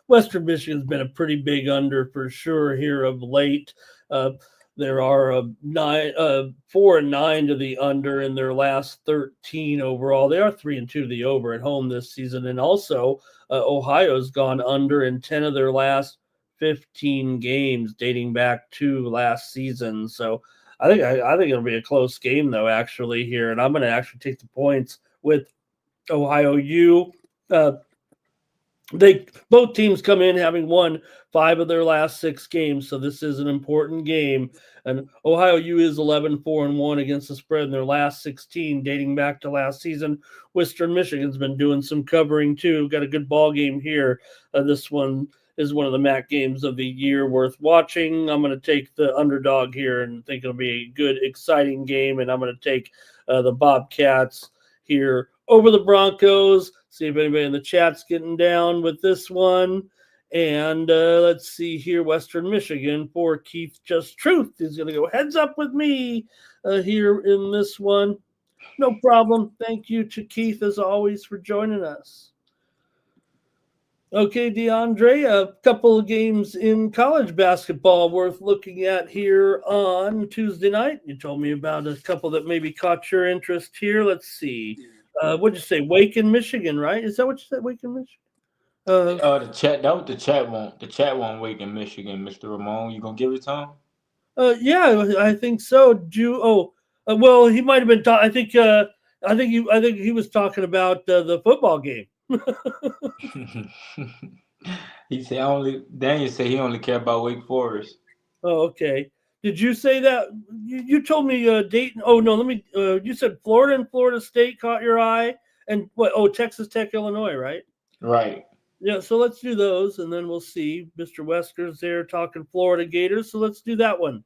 Western Michigan's been a pretty big under for sure here of late. Uh, there are 4-9 to the under in their last 13 overall. They are 3-2 to the over at home this season. And also, Ohio's gone under in 10 of their last 15 games dating back to last season. So I think it'll be a close game, though, actually, here. And I'm going to actually take the points with Ohio U. Uh, they both teams come in having won 5 of their last 6 games, so this is an important game. And Ohio U is 11-4-1 against the spread in their last 16, dating back to last season. Western Michigan's been doing some covering too. Got a good ball game here. This one is one of the MAC games of the year worth watching. I'm going to take the underdog here and think it'll be a good, exciting game. And I'm going to take the Bobcats here over the Broncos. See if anybody in the chat's getting down with this one. And let's see here, Western Michigan for Keith Just Truth. He's going to go heads up with me here in this one. No problem. Thank you to Keith, as always, for joining us. Okay, DeAndre, a couple of games in college basketball worth looking at here on Tuesday night. You told me about a couple that maybe caught your interest here. Let's see. What'd you say? Wake in Michigan, right? Is that what you said? Wake in Michigan? Uh, The chat that was the chat won't wake in Michigan, Mr. Ramon. You gonna give it to yeah, I think so. Well, he might have been. I think he was talking about the football game. him? He said only Daniel said he only care about Wake Forest. Oh, okay. Did you say that? You told me Dayton. Oh no, let me. You said Florida and Florida State caught your eye, and what? Oh, Texas Tech, Illinois, right? Right. Yeah. So let's do those, and then we'll see. Mr. Wesker's there talking Florida Gators, so let's do that one.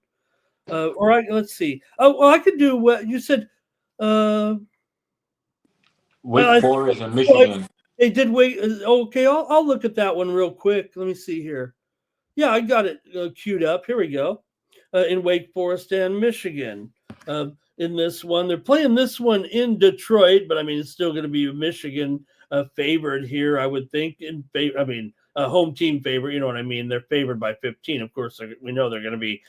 All right. Let's see. Oh, well, I could do what you said. Uh, Wake I, Forest and well, Michigan. they did wait. Okay, I'll look at that one real quick. Let me see here. Yeah, I got it queued up. Here we go. In Wake Forest and Michigan. In this one, they're playing this one in Detroit, but I mean, it's still going to be Michigan favored here, I would think. A home team favorite. You know what I mean? They're favored by 15. Of course, we know they're going to be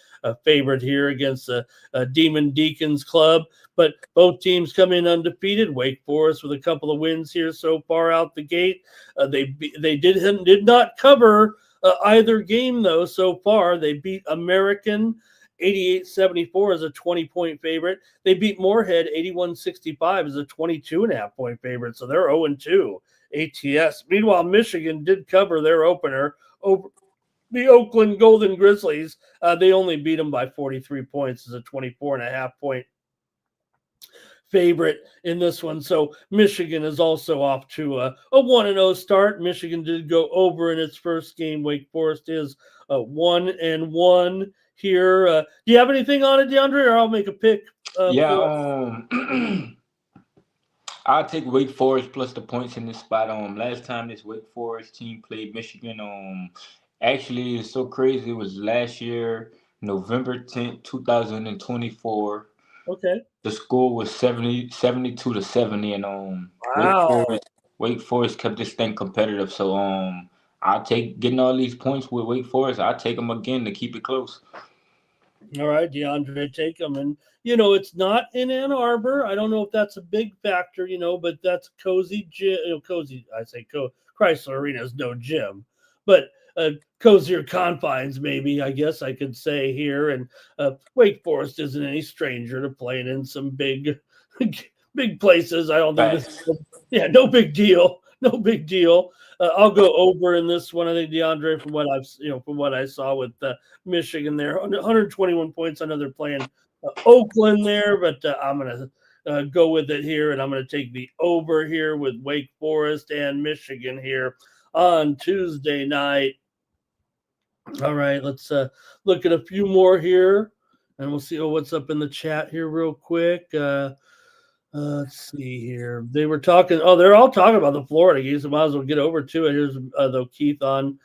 favored here against a Demon Deacons club. But both teams come in undefeated. Wake Forest with a couple of wins here so far out the gate. They did not cover either game, though, so far. They beat American 88-74 as a 20-point favorite. They beat Moorhead 81-65 as a 22.5-point favorite. So they're 0-2 ATS. Meanwhile, Michigan did cover their opener over the Oakland Golden Grizzlies. They only beat them by 43 points as a 24.5-point favorite in this one. So Michigan is also off to a 1-0 start. Michigan did go over in its first game. Wake Forest is 1-1 here. Do you have anything on it, DeAndre, or I'll make a pick Yeah, for I'll take Wake Forest plus the points in this spot. Last time this Wake Forest team played Michigan, actually it's so crazy. It was last year, November 10th, 2024. Okay. The score was 72 to 70, and Wake Wow. Forest Wake Forest kept this thing competitive. So I'll take getting all these points with Wake Forest. I'll take them again to keep it close. All right, DeAndre, take them. And, it's not in Ann Arbor. I don't know if that's a big factor, but that's cozy gym. Cozy, I say Chrysler Arena is no gym, but cozier confines, maybe, I guess I could say here. And Wake Forest isn't any stranger to playing in some big, big places. I don't think Facts. yeah, no big deal. No big deal. I'll go over in this one. I think DeAndre, from what I saw with Michigan there, 121 points. I know they're playing Oakland there, but I'm going to go with it here, and I'm going to take the over here with Wake Forest and Michigan here on Tuesday night. All right, let's look at a few more here. and we'll see what's up in the chat here real quick. Let's see here. They were talking. Oh, they're all talking about the Florida games. So might as well get over to it. Here's though Keith on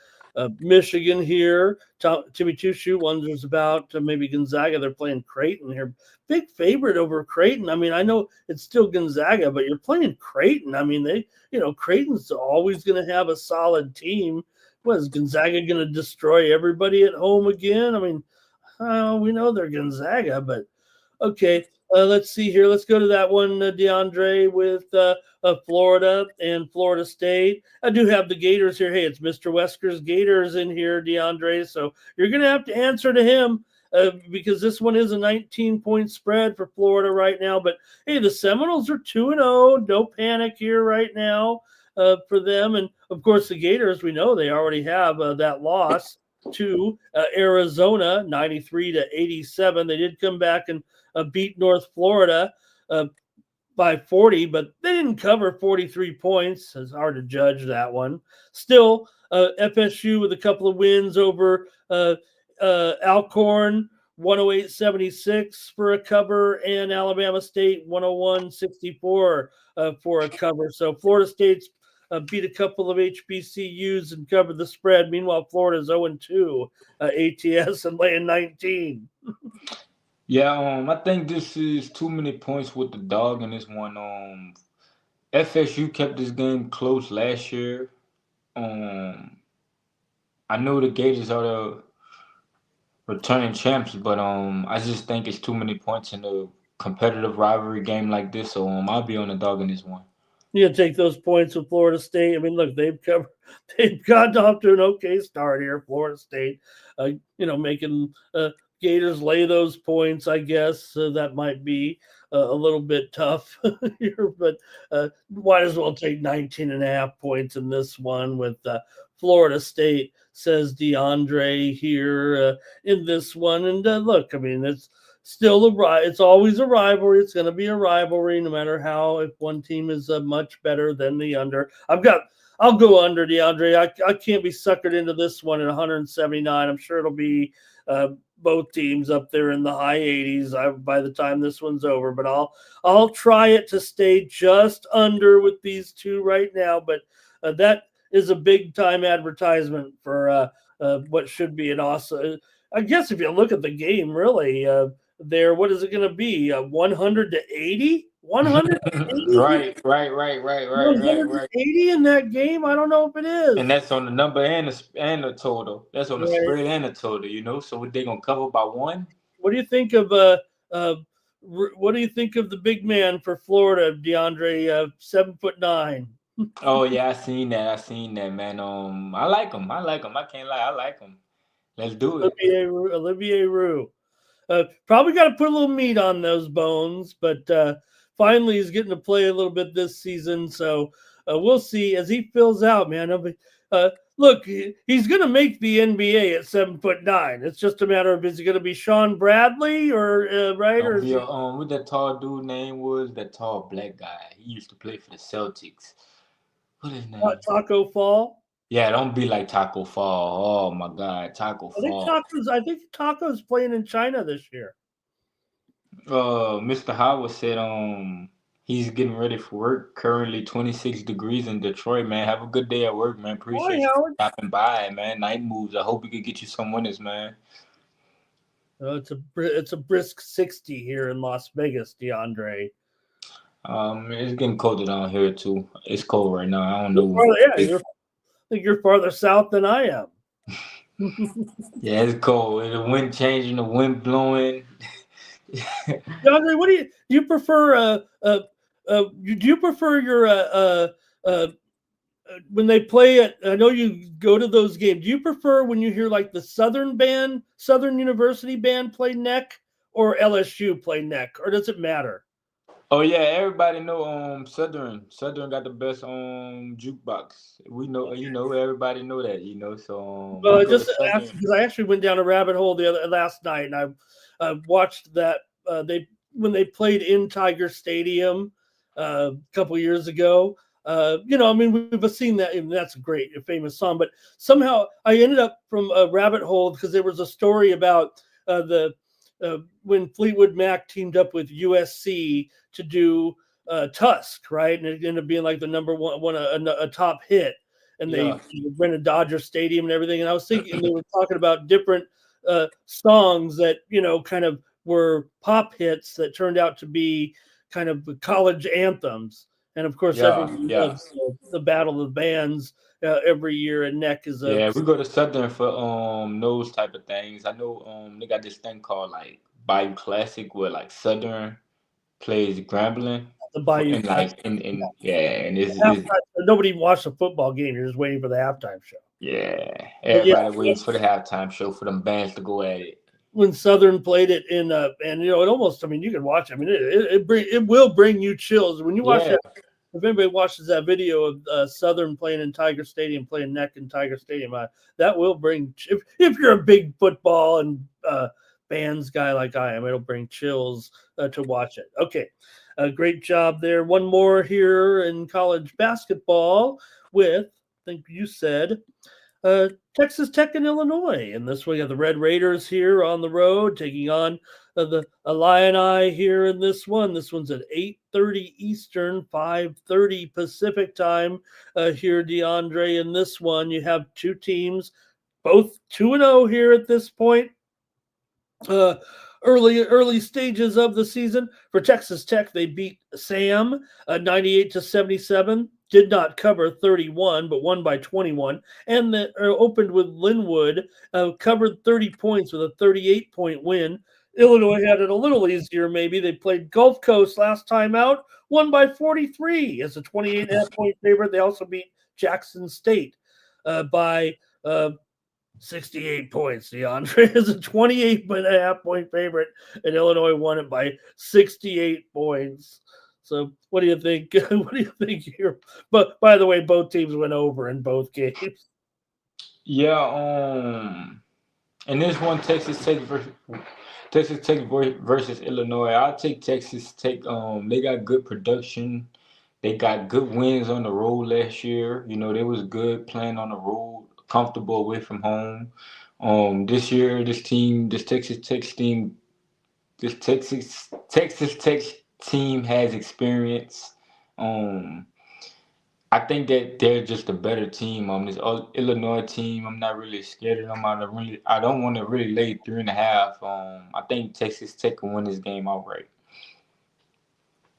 Michigan here. Timmy Chushu wonders about maybe Gonzaga. They're playing Creighton here. Big favorite over Creighton. I mean, I know it's still Gonzaga, but you're playing Creighton. I mean, Creighton's always going to have a solid team. What is Gonzaga going to destroy everybody at home again? I mean, we know they're Gonzaga, but okay. Let's see here. Let's go to that one, DeAndre, with Florida and Florida State. I do have the Gators here. Hey, it's Mr. Wesker's Gators in here, DeAndre. So you're going to have to answer to him because this one is a 19-point spread for Florida right now. But, hey, the Seminoles are 2-0. No panic here right now for them. And, of course, the Gators, we know they already have that loss to Arizona, 93-87. They did come back and beat North Florida by 40, but they didn't cover 43 points. It's hard to judge that one. Still, FSU with a couple of wins over Alcorn, 108-76 for a cover, and Alabama State, 101-64 for a cover. So Florida State's beat a couple of HBCUs and covered the spread. Meanwhile, Florida's 0-2 ATS and laying 19. Yeah, I think this is too many points with the dog in this one. FSU kept this game close last year. I know the Gators are the returning champs, but I just think it's too many points in a competitive rivalry game like this. So I'll be on the dog in this one. You take those points with Florida State. I mean, look, they've gotten off to an okay start here. Florida State, making Gators lay those points, I guess. That might be a little bit tough here, but might as well take 19.5 points in this one with Florida State, says DeAndre here in this one. And look, I mean, it's still it's always a rivalry. It's going to be a rivalry no matter how, if one team is much better than the under. I'll go under, DeAndre. I can't be suckered into this one at 179. I'm sure it'll be both teams up there in the high 80s by the time this one's over. But I'll try it to stay just under with these two right now. But that is a big time advertisement for what should be an awesome. I guess if you look at the game, really, what is it going to be? 100-80? 180? Right. 180 in that game? I don't know if it is. And that's on the number and the total. That's on the spread and the total, So they're gonna cover by one. What do you think of what do you think of the big man for Florida, DeAndre, 7'9"? Oh yeah, I seen that, man. I like him. I can't lie, I like him. Let's do it. Olivier Roux. Probably got to put a little meat on those bones, but finally he's getting to play a little bit this season. So we'll see as he fills out, man. Look, he's going to make the NBA at 7'9". It's just a matter of, is he going to be Sean Bradley or right? Or what that tall dude name was, that tall black guy. He used to play for the Celtics. What is his name? Taco Fall. Yeah, don't be like Taco Fall. Oh my God, Taco Fall. I think Taco's playing in China this year. Mr. Howard said he's getting ready for work. Currently 26 degrees in Detroit, man. Have a good day at work, man. Appreciate you stopping by, man. Night moves. I hope we could get you some winners, man. It's a brisk 60 here in Las Vegas, DeAndre. It's getting colder down here too. It's cold right now. I don't know. I think you're farther south than I am. Yeah, it's cold. The wind changing, the wind blowing. DeAndre, what do you prefer? Do you prefer your when they play it? I know you go to those games. Do you prefer when you hear like the Southern University band play neck, or LSU play neck, or does it matter? Oh yeah, everybody know Southern got the best jukebox. We know, everybody know that, so just because I actually went down a rabbit hole last night, and I watched that when they played in Tiger Stadium a couple years ago. We've seen that, and that's a famous song, but somehow I ended up from a rabbit hole because there was a story about the when Fleetwood Mac teamed up with USC to do Tusk, right? And it ended up being like the number one a top hit. And they rented Dodger Stadium and everything. And I was thinking they were talking about different songs that, kind of were pop hits that turned out to be kind of college anthems. And of course, everyone loves the Battle of the Bands every year. And Neck is we go to Southern for those type of things. I know they got this thing called like Bayou Classic where like Southern plays Grambling. the Bayou And like and and nobody watched the football game. You're just waiting for the halftime show. Yeah, everybody waits for the halftime show for them bands to go at it. When Southern played it in, and it almost, you can watch. It will bring you chills when you watch that. If anybody watches that video of Southern playing in Tiger Stadium, playing Neck in Tiger Stadium, that will bring. If you're a big football and bands guy like I am, it'll bring chills to watch it. Okay, great job there. One more here in college basketball with, I think you said, Texas Tech and Illinois. And this way, you have the Red Raiders here on the road taking on the Illini here in this one. This one's at 8:30 Eastern, 5:30 Pacific time here, DeAndre. In this one, you have two teams, both 2-0 here at this point. Early stages of the season for Texas Tech, they beat Sam 98-77. Did not cover 31, but won by 21. And opened with Linwood, covered 30 points with a 38-point win. Illinois had it a little easier, maybe. They played Gulf Coast last time out, won by 43 as a 28.5-point favorite. They also beat Jackson State by 68 points. DeAndre is a 28.5-point favorite, and Illinois won it by 68 points. So what do you think? What do you think here? But by the way, both teams went over in both games. Yeah, and this one Texas Tech versus Illinois. I'll take Texas Tech. They got good production. They got good wins on the road last year. They was good playing on the road, comfortable away from home. This year, this Texas Tech team has experience. I think that they're just a better team. This Illinois team, I'm not really scared of them. I don't want to really lay 3.5. I think Texas Tech can win this game outright.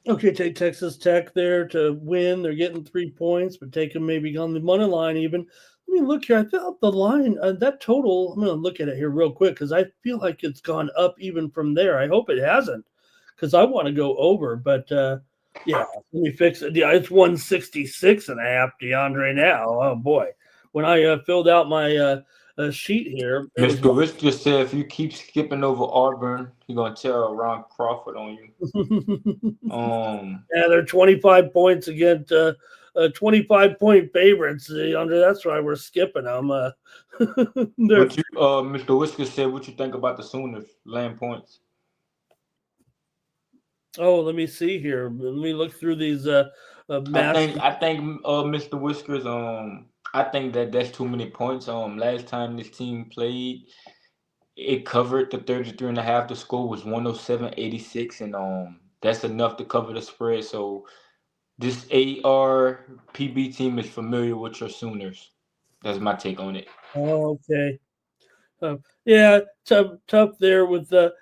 Okay, take Texas Tech there to win. They're getting 3 points, but take them maybe on the money line even. Let me look here. I thought the line, that total, I'm going to look at it here real quick because I feel like it's gone up even from there. I hope it hasn't because I want to go over. But, yeah, let me fix it. Yeah, it's 166.5, DeAndre, now. Oh, boy. When I filled out my sheet here. Mr. Rich just said if you keep skipping over Auburn, he's going to tell Ron Crawford on you. Yeah, they're 25 points against 25-point favorites. That's why we're skipping them. Mr. Whisker said, what you think about the Sooners laying points? Oh, let me see here. Let me look through these. I think Mr. Whiskers. I think that's too many points. Last time this team played, it covered the 33.5. The score was 107-86, and that's enough to cover the spread. So this ARPB team is familiar with your Sooners. That's my take on it. Oh, okay. Yeah, tough there with the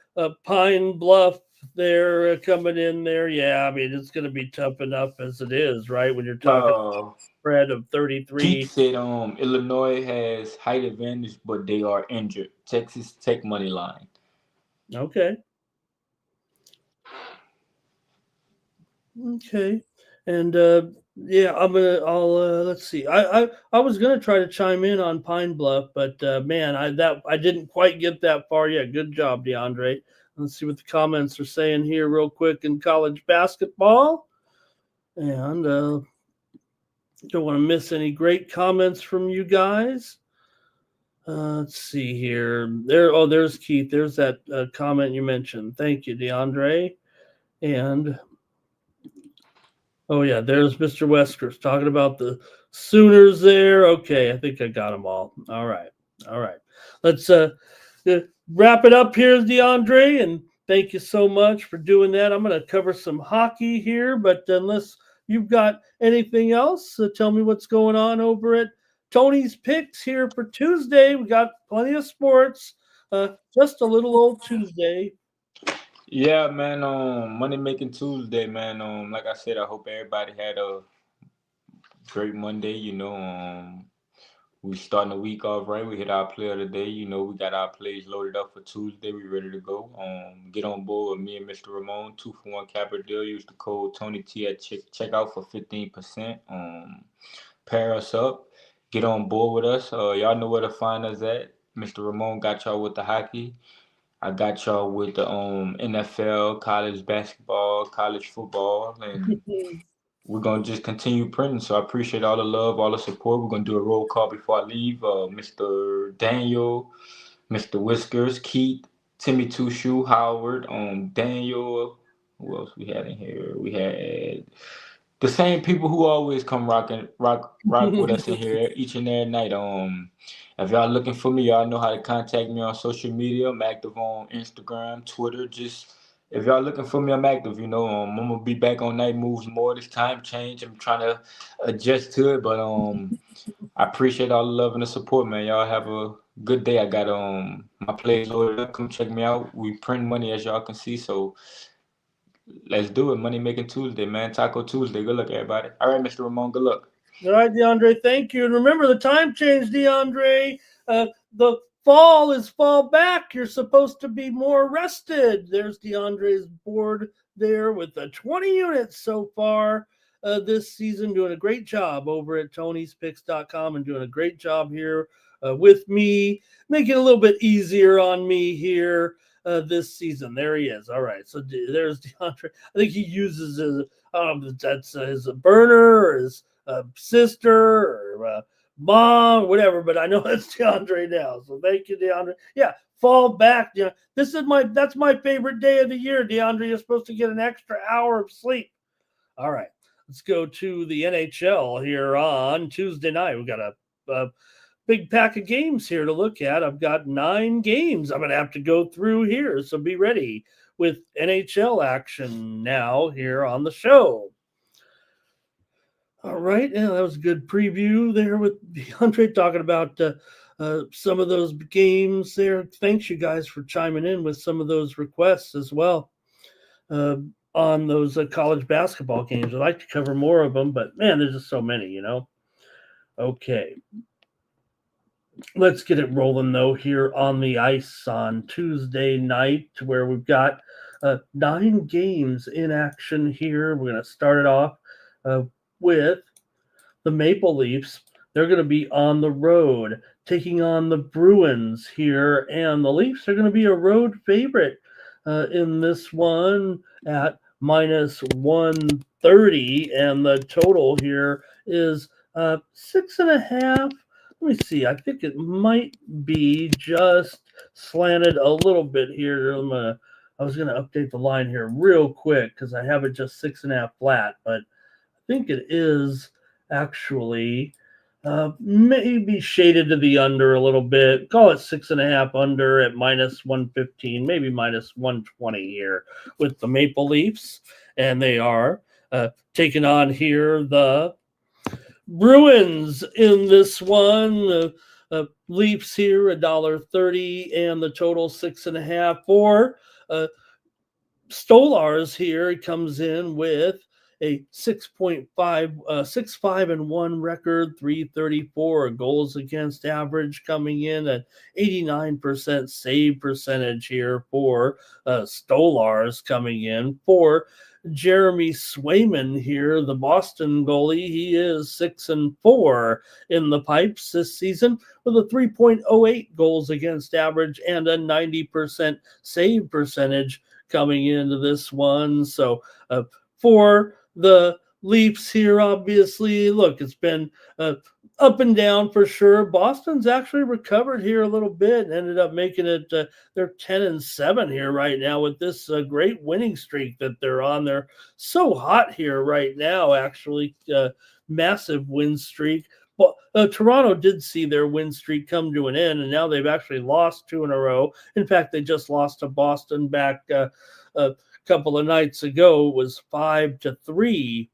Pine Bluff there coming in there. Yeah, it's going to be tough enough as it is, right? When you're talking spread of 33. Pete said Illinois has height advantage, but they are injured. Texas Tech money line. Okay. And yeah, let's see. I was gonna try to chime in on Pine Bluff, but man, I didn't quite get that far yet. Good job, DeAndre. Let's see what the comments are saying here real quick in college basketball. And don't want to miss any great comments from you guys. Let's see here. There's Keith. There's that comment you mentioned. Thank you, DeAndre. And oh, yeah, there's Mr. Weskers talking about the Sooners there. Okay, I think I got them all. All right. Let's wrap it up here, DeAndre, and thank you so much for doing that. I'm going to cover some hockey here, but unless you've got anything else, tell me what's going on over at Tony's Picks here for Tuesday. We got plenty of sports, just a little old Tuesday. Yeah, man. Money making Tuesday, man. Like I said, I hope everybody had a great Monday. We starting the week off right. We hit our player of the day. We got our plays loaded up for Tuesday. We ready to go. Get on board with me and Mr. Ramon. 2 for 1 Capper deal. Use the code Tony T at checkout for 15%. Pair us up. Get on board with us. Y'all know where to find us at. Mr. Ramon got y'all with the hockey. I got y'all with the NFL, college basketball, college football, and we're gonna just continue printing. So I appreciate all the love, all the support. We're gonna do a roll call before I leave. Mr. Daniel, Mr. Whiskers, Keith, Timmy Two Shoe, Howard, Daniel. Who else we had in here? We had the same people who always come rock with us in here each and every night. If y'all looking for me, y'all know how to contact me on social media. I'm active on Instagram, Twitter. Just if y'all looking for me, I'm active. I'm gonna be back on Night Moves more. This time change. I'm trying to adjust to it, but I appreciate all the love and the support, man. Y'all have a good day. I got my plays loaded up. Come check me out. We print money as y'all can see, so let's do it. Money making Tuesday, man. Taco Tuesday. Good luck, everybody. All right, Mr. Ramon. Good luck. All right, DeAndre, thank you. And remember the time change, DeAndre. The fall is fall back. You're supposed to be more rested. There's DeAndre's board there with the 20 units so far this season, doing a great job over at Tony'sPicks.com and doing a great job here with me, making it a little bit easier on me here this season. There he is. All right, so there's DeAndre. I think he uses his, that's his burner or his sister or mom, whatever. But I know it's DeAndre now. So thank you, DeAndre. Yeah, fall back. Yeah, that's my favorite day of the year, DeAndre. You're supposed to get an extra hour of sleep. All right, let's go to the NHL here on Tuesday night. We got a big pack of games here to look at. I've got 9 games I'm going to have to go through here. So be ready with NHL action now here on the show. All right, yeah, that was a good preview there with DeAndre talking about some of those games there. Thanks, you guys, for chiming in with some of those requests as well on those college basketball games. I'd like to cover more of them, but man, there's just so many, Okay, let's get it rolling though here on the ice on Tuesday night, where we've got 9 games in action here. We're going to start it off with the Maple Leafs. They're going to be on the road taking on the Bruins here, and the Leafs are going to be a road favorite in this one at minus 130, and the total here is 6.5. Let me see. I think it might be just slanted a little bit here. I was going to update the line here real quick because I have it just 6.5 flat, but I think it is actually maybe shaded to the under a little bit. Call it 6.5 under at minus 115, maybe minus 120 here with the Maple Leafs, and they are taking on here the Bruins in this one. Leafs here $1.30, and the total 6.5 for Stolars here. He comes in with a 6.5 record, 334 goals against average, coming in at 89% save percentage here for Stolars, coming in for Jeremy Swayman here, the Boston goalie. He is 6-4 in the pipes this season with a 3.08 goals against average and a 90% save percentage coming into this one. So for the Leafs here, obviously, look, it's been up and down for sure. Boston's actually recovered here a little bit and ended up making it, they're 10-7 here right now with this great winning streak that they're on. They're so hot here right now, actually, massive win streak. But Toronto did see their win streak come to an end, and now they've actually lost 2 in a row. In fact, they just lost to Boston back a couple of nights ago. It was 5-3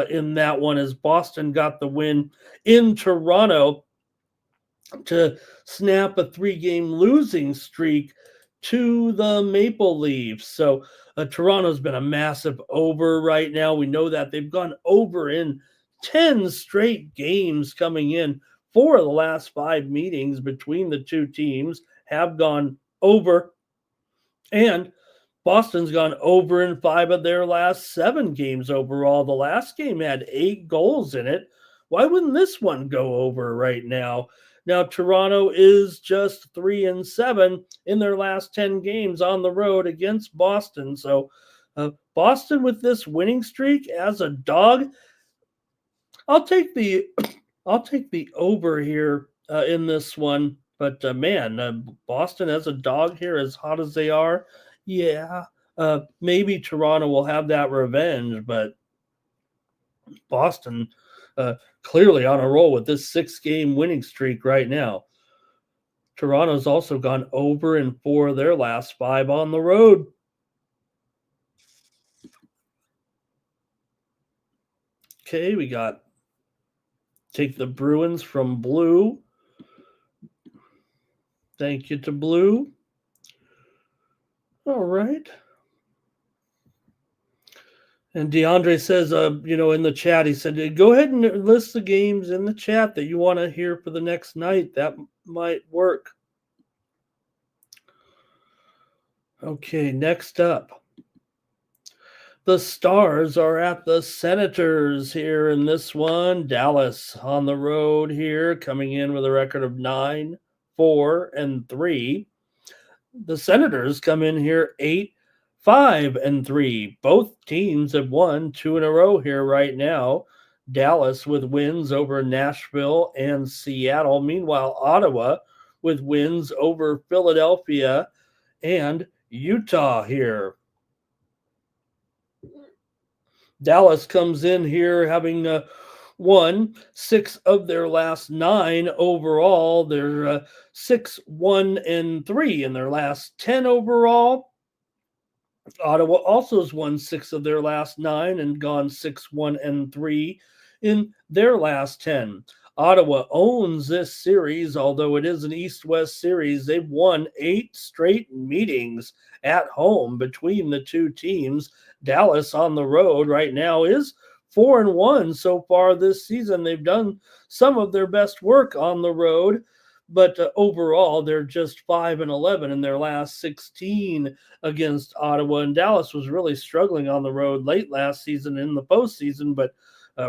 in that one as Boston got the win in Toronto to snap a 3-game losing streak to the Maple Leafs. So Toronto's been a massive over right now. We know that they've gone over in 10 straight games coming in. 4 of the last 5 meetings between the two teams have gone over. And Boston's gone over in 5 of their last 7 games overall. The last game had 8 goals in it. Why wouldn't this one go over right now? Now, Toronto is just 3-7 in their last 10 games on the road against Boston. So, Boston with this winning streak as a dog, I'll take the over here in this one. But man, Boston as a dog here, as hot as they are, yeah, maybe Toronto will have that revenge. But Boston clearly on a roll with this 6-game winning streak right now. Toronto's also gone over in 4 of their last 5 on the road. Okay, we got take the Bruins from Blue. Thank you to Blue. All right. And DeAndre says, in the chat, he said, go ahead and list the games in the chat that you want to hear for the next night. That might work. Okay, next up. The Stars are at the Senators here in this one. Dallas on the road here, coming in with a record of 9-4-3. The Senators come in here 8-5-3. Both teams have won 2 in a row here right now. Dallas with wins over Nashville and Seattle. Meanwhile, Ottawa with wins over Philadelphia and Utah here. Dallas comes in here having won 6 of their last 9 overall. They're 6-1-3 in their last 10 overall. Ottawa also has won 6 of their last 9 and gone 6-1-3 in their last 10. Ottawa owns this series, although it is an East-West series. They've won 8 straight meetings at home between the two teams. Dallas on the road right now is 4-1 so far this season. They've done some of their best work on the road, but overall they're just 5-11 in their last 16 against Ottawa. And Dallas was really struggling on the road late last season in the postseason, but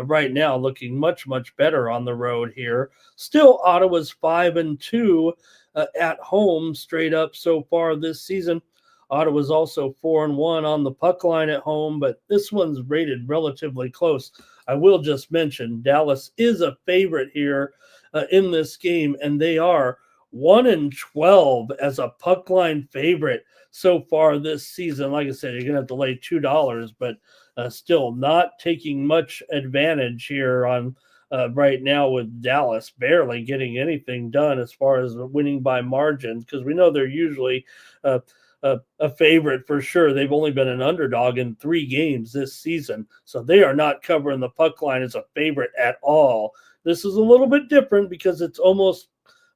right now looking much, much better on the road here. Still, Ottawa's 5-2 at home straight up so far this season. Ottawa's also 4-1 on the puck line at home, but this one's rated relatively close. I will just mention Dallas is a favorite here in this game, and they are 1-12 as a puck line favorite so far this season. Like I said, you're going to have to lay $2, but still not taking much advantage here on right now with Dallas barely getting anything done as far as winning by margins, because we know they're usually a favorite for sure. They've only been an underdog in 3 games this season, so they are not covering the puck line as a favorite at all. This is a little bit different because it's almost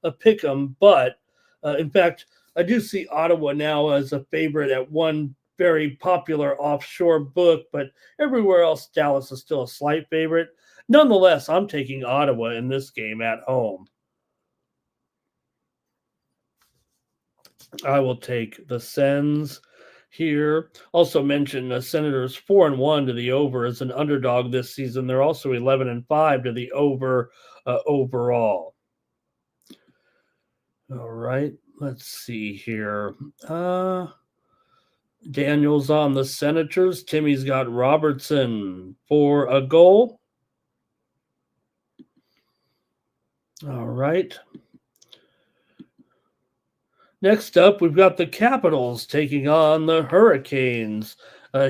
a pick 'em, but in fact, I do see Ottawa now as a favorite at one very popular offshore book, but everywhere else, Dallas is still a slight favorite. Nonetheless, I'm taking Ottawa in this game at home. I will take the Sens here. Also mention the Senators 4-1 to the over as an underdog this season. They're also 11-5 to the over overall. All right, let's see here. Daniel's on the Senators. Timmy's got Robertson for a goal. All right. Next up, we've got the Capitals taking on the Hurricanes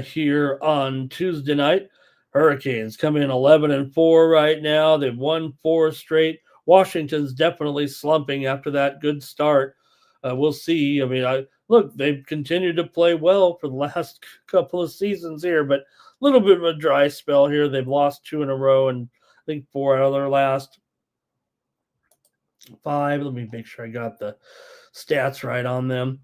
here on Tuesday night. Hurricanes come in 11-4 right now. They've won 4 straight, Washington's definitely slumping after that good start. We'll see. I mean, look, they've continued to play well for the last couple of seasons here, but a little bit of a dry spell here. They've lost 2 in a row, and I think 4 out of their last 5. Let me make sure I got the stats right on them.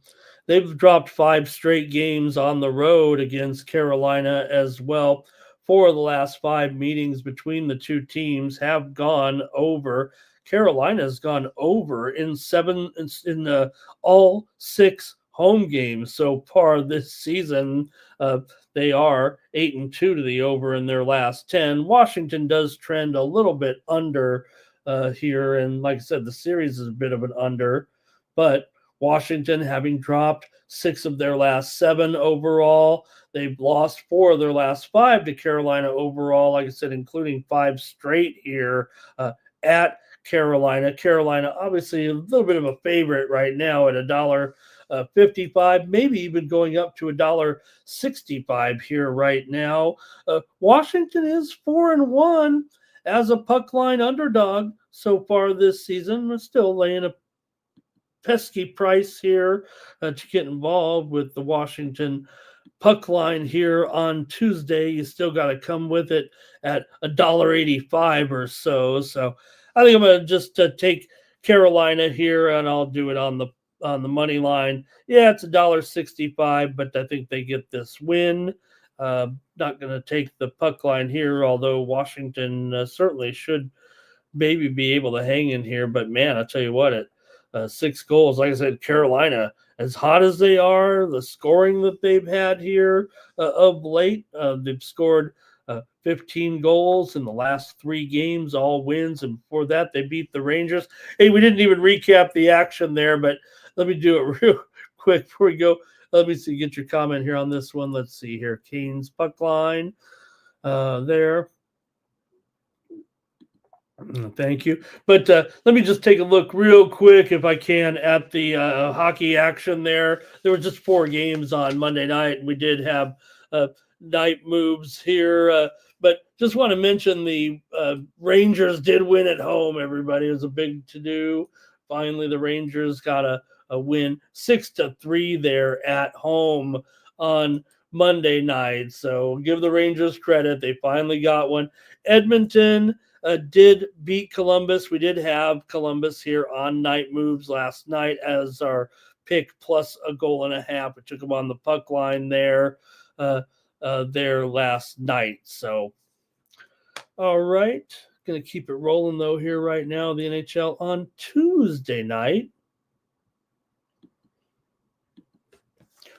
They've dropped 5 straight games on the road against Carolina as well. 4 of the last 5 meetings between the two teams have gone over. Carolina's gone over in all 6 home games so far this season. They are 8-2 to the over in their last 10. Washington does trend a little bit under here, and like I said, the series is a bit of an under, but Washington having dropped 6 of their last 7 overall. They've lost 4 of their last 5 to Carolina overall, like I said, including 5 straight here at Carolina. Carolina, obviously, a little bit of a favorite right now at $1.55, maybe even going up to $1.65 here right now. Washington is 4-1 as a puck line underdog so far this season. We're still laying a pesky price here to get involved with the Washington puck line here on Tuesday. You still got to come with it at $1.85 or so. So I think I'm going to just take Carolina here, and I'll do it on the money line. Yeah, it's $1.65, but I think they get this win. Not going to take the puck line here, although Washington certainly should maybe be able to hang in here. But man, I'll tell you what, 6 goals, like I said, Carolina, as hot as they are, the scoring that they've had here of late, they've scored 15 goals in the last 3 games, all wins, and before that they beat the Rangers. Hey, we didn't even recap the action there, but let me do it real quick before we go. Let me see, get your comment here on this one. Let's see here. Canes puck line there. Thank you. But let me just take a look real quick, if I can, at the hockey action there. There were just 4 games on Monday night, and we did have night moves here. But just want to mention the Rangers did win at home, everybody. It was a big to-do. Finally, the Rangers got a win 6-3 there at home on Monday night. So give the Rangers credit. They finally got one. Edmonton did beat Columbus. We did have Columbus here on night moves last night as our pick, plus a goal and a half. We took them on the puck line there last night. So, all right. Going to keep it rolling, though, here right now. The NHL on Tuesday night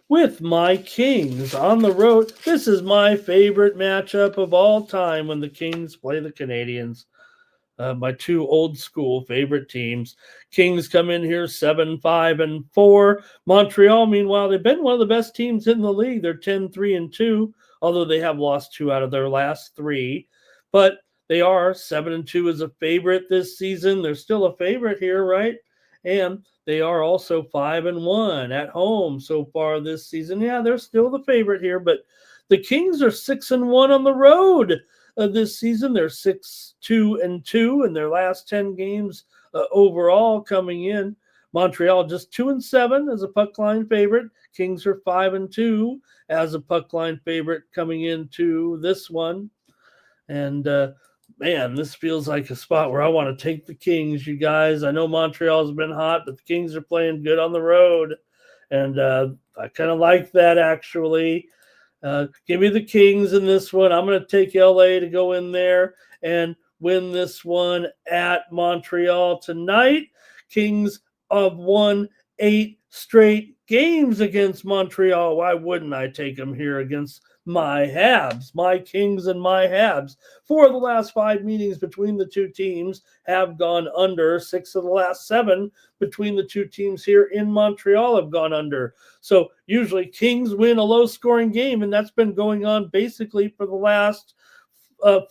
with my Kings on the road. This is my favorite matchup of all time when the Kings play the Canadiens. My 2 old school favorite teams. Kings come in here 7-5-4. Montreal, meanwhile, they've been one of the best teams in the league. They're 10-3-2, although they have lost 2 out of their last 3. But they are 7-2 as a favorite this season. They're still a favorite here, right? And they are also 5-1 at home so far this season. Yeah, they're still the favorite here, but the Kings are 6-1 on the road this season. They're 6-2-2 in their last 10 games overall coming in. Montreal just 2-7 as a puck line favorite. Kings are 5-2 as a puck line favorite coming into this one. And man, this feels like a spot where I want to take the Kings, you guys. I know Montreal's been hot, but the Kings are playing good on the road. And I kind of like that, actually. Give me the Kings in this one. I'm going to take LA to go in there and win this one at Montreal tonight. Kings have won 8 straight games against Montreal. Why wouldn't I take them here against my Habs, my Kings and my Habs? 4 of the last 5 meetings between the two teams have gone under. 6 of the last 7 between the two teams here in Montreal have gone under. So usually Kings win a low-scoring game, and that's been going on basically for the last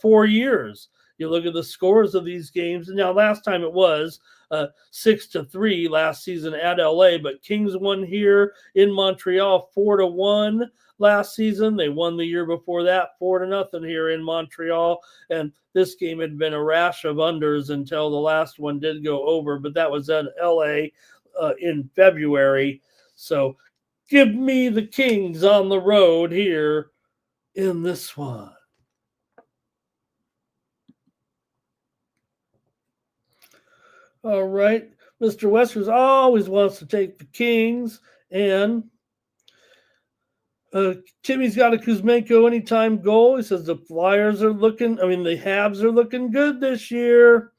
4 years. you look at the scores of these games. And now last time it was 6-3 last season at LA, but Kings won here in Montreal 4-1 last season. They won the year before that 4-0 here in Montreal. And this game had been a rash of unders until the last one did go over, but that was at LA in February. So give me the Kings on the road here in this one. All right. Mr. Westers always wants to take the Kings, and Timmy's got a Kuzmenko anytime goal. He says the Habs are looking good this year.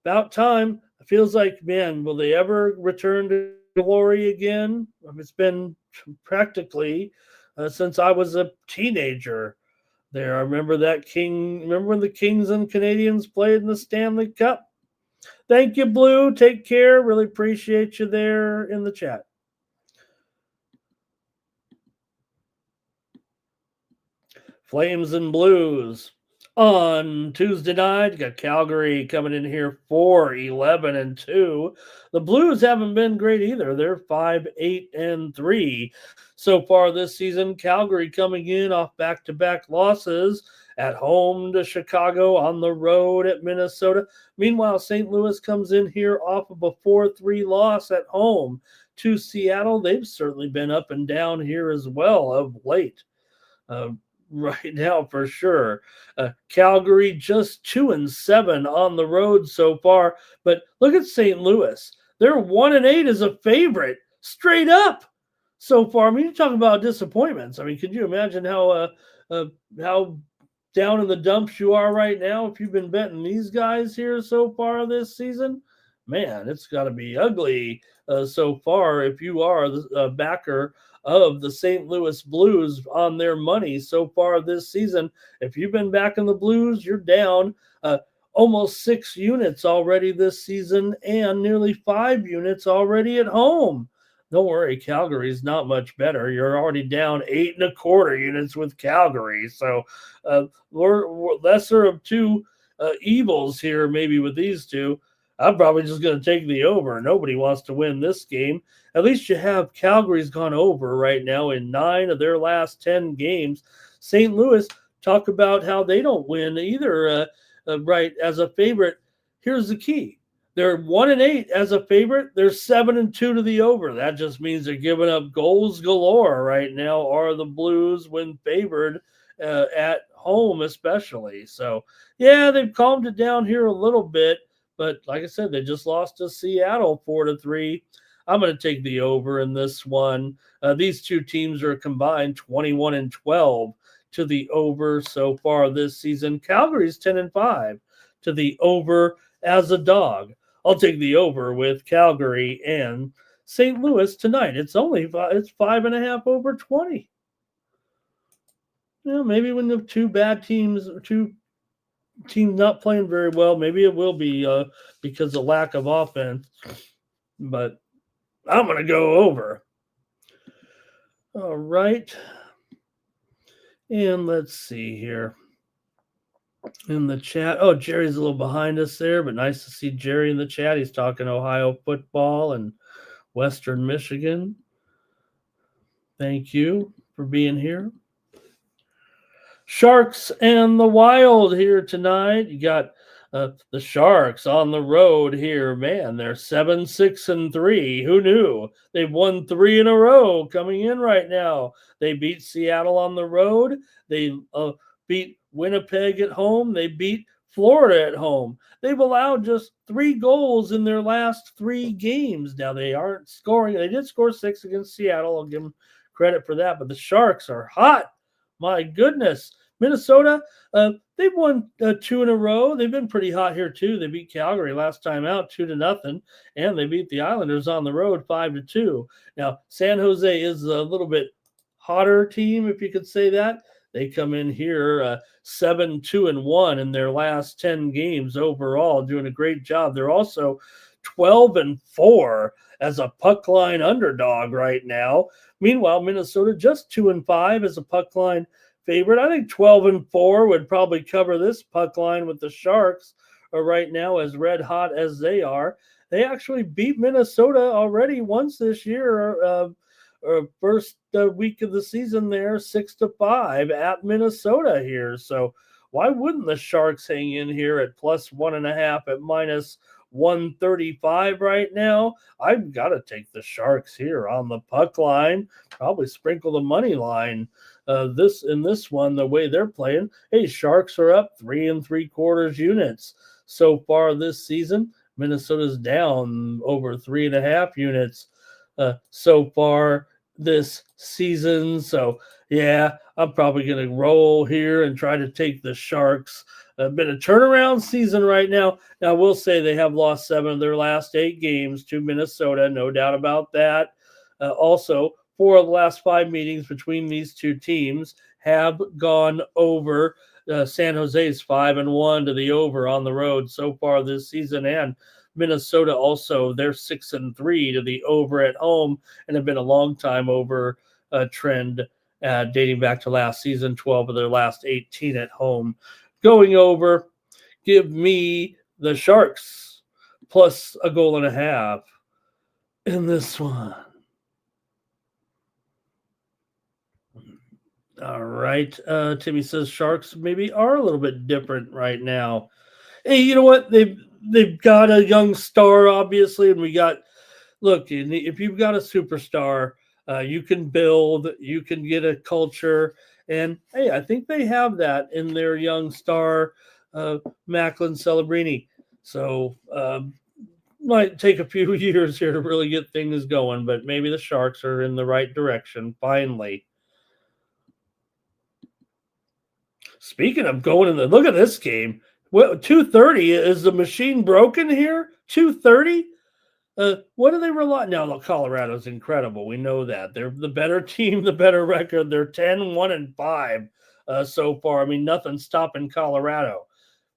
About time. It feels like, man, will they ever return to glory again? It's been practically since I was a teenager there. I remember remember when the Kings and Canadiens played in the Stanley Cup? Thank you, Blue. Take care. Really appreciate you there in the chat. Flames and Blues on Tuesday night. Got Calgary coming in here 4-11-2. The Blues haven't been great either. They're 5-8-3 so far this season. Calgary coming in off back-to-back losses at home to Chicago, on the road at Minnesota. Meanwhile, St. Louis comes in here off of a 4-3 loss at home to Seattle. They've certainly been up and down here as well of late. Right now, for sure. Calgary just 2-7 on the road so far. But look at St. Louis. They're 1-8 as a favorite, straight up so far. I mean, you talk about disappointments. I mean, could you imagine how down in the dumps you are right now if you've been betting these guys here so far this season? Man, it's got to be ugly so far if you are the backer of the St. Louis Blues on their money so far this season. If you've been backing the Blues, you're down almost 6 units already this season and nearly 5 units already at home. Don't worry, Calgary's not much better. You're already down 8.25 units with Calgary. So we're lesser of two evils here, maybe with these two. I'm probably just going to take the over. Nobody wants to win this game. At least you have Calgary's gone over right now in 9 of their last 10 games. St. Louis, talk about how they don't win either, right, as a favorite. Here's the key. They're 1-8 as a favorite. They're 7-2 to the over. That just means they're giving up goals galore right now, are the Blues when favored at home especially. So, yeah, they've calmed it down here a little bit. But like I said, they just lost to Seattle 4-3. I'm going to take the over in this one. These two teams are combined 21-12 to the over so far this season. Calgary's 10-5 to the over as a dog. I'll take the over with Calgary and St. Louis tonight. It's 5.5 over 20. Maybe when the two teams not playing very well, maybe it will be because of lack of offense. But I'm going to go over. All right. And let's see here in the chat. Oh, Jerry's a little behind us there, but nice to see Jerry in the chat. He's talking Ohio football and Western Michigan. Thank you for being here. Sharks and the Wild here tonight. You got the Sharks on the road here. Man, they're 7-6-3. Who knew? They've won 3 in a row coming in right now. They beat Seattle on the road. They beat Winnipeg at home. They beat Florida at home. They've allowed just 3 goals in their last 3 games. Now, they aren't scoring. They did score 6 against Seattle. I'll give them credit for that. But the Sharks are hot. My goodness. Minnesota, they've won 2 in a row. They've been pretty hot here, too. They beat Calgary last time out 2-0, and they beat the Islanders on the road 5-2. Now, San Jose is a little bit hotter team, if you could say that. They come in here 7-2-1 in their last 10 games overall, doing a great job. They're also 12-4 as a puck line underdog right now. Meanwhile, Minnesota just 2-5 as a puck line favorite. I think 12-4 would probably cover this puck line with the Sharks right now, as red hot as they are. They actually beat Minnesota already once this year. First week of the season there, 6-5 at Minnesota here. So why wouldn't the Sharks hang in here at +1.5 at -135 right now? I've got to take the Sharks here on the puck line. Probably sprinkle the money line. This one, the way they're playing. Hey, Sharks are up 3 3/4 units so far this season. Minnesota's down over 3.5 units so far this season. So yeah, I'm probably going to roll here and try to take the Sharks. Been a turnaround season right now. Now, I will say they have lost 7 of their last 8 games to Minnesota, no doubt about that. Also, 4 of the last 5 meetings between these two teams have gone over. San Jose's 5-1 to the over on the road so far this season, and Minnesota also, they're 6-3 to the over at home, and have been a long time over trend dating back to last season. 12 of their last 18 at home going over. Give me the Sharks plus a goal and a half in this one. All right. Timmy says Sharks maybe are a little bit different right now. Hey, you know what? They've got a young star, obviously, and we got look, if you've got a superstar, you can build, you can get a culture, and hey, I think they have that in their young star, Macklin Celebrini. So might take a few years here to really get things going, but maybe the Sharks are in the right direction finally. Speaking of going in look at this game. Well, 230, is the machine broken here? 230? What do they rely? Now, Colorado's incredible. We know that. They're the better team, the better record. They're 10-1-5 so far. I mean, nothing's stopping Colorado.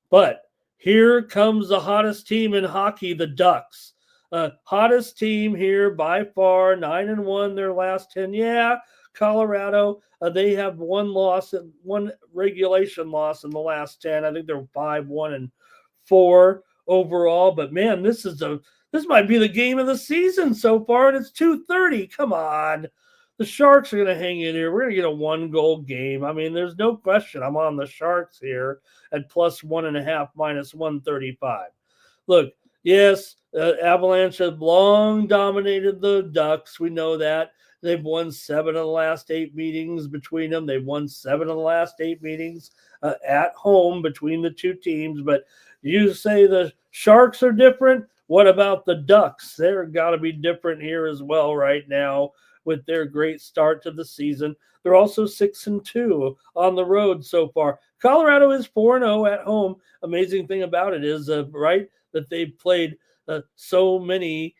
But here comes the hottest team in hockey, the Ducks. Hottest team here by far, 9-1 their last 10. Yeah, Colorado, they have one regulation loss in the last 10. I think they're 5-1-4 overall. But man, this might be the game of the season so far, and it's 230. Come on. The Sharks are going to hang in here. We're going to get a 1-goal game. I mean, there's no question. I'm on the Sharks here at +1.5 -135. Look, yes, Avalanche have long dominated the Ducks. We know that. They've won 7 of the last 8 meetings between them. They've won 7 of the last 8 meetings at home between the two teams. But you say the Sharks are different. What about the Ducks? They're got to be different here as well right now with their great start to the season. They're also 6-2 on the road so far. Colorado is 4-0 at home. Amazing thing about it is, right, that they've played so many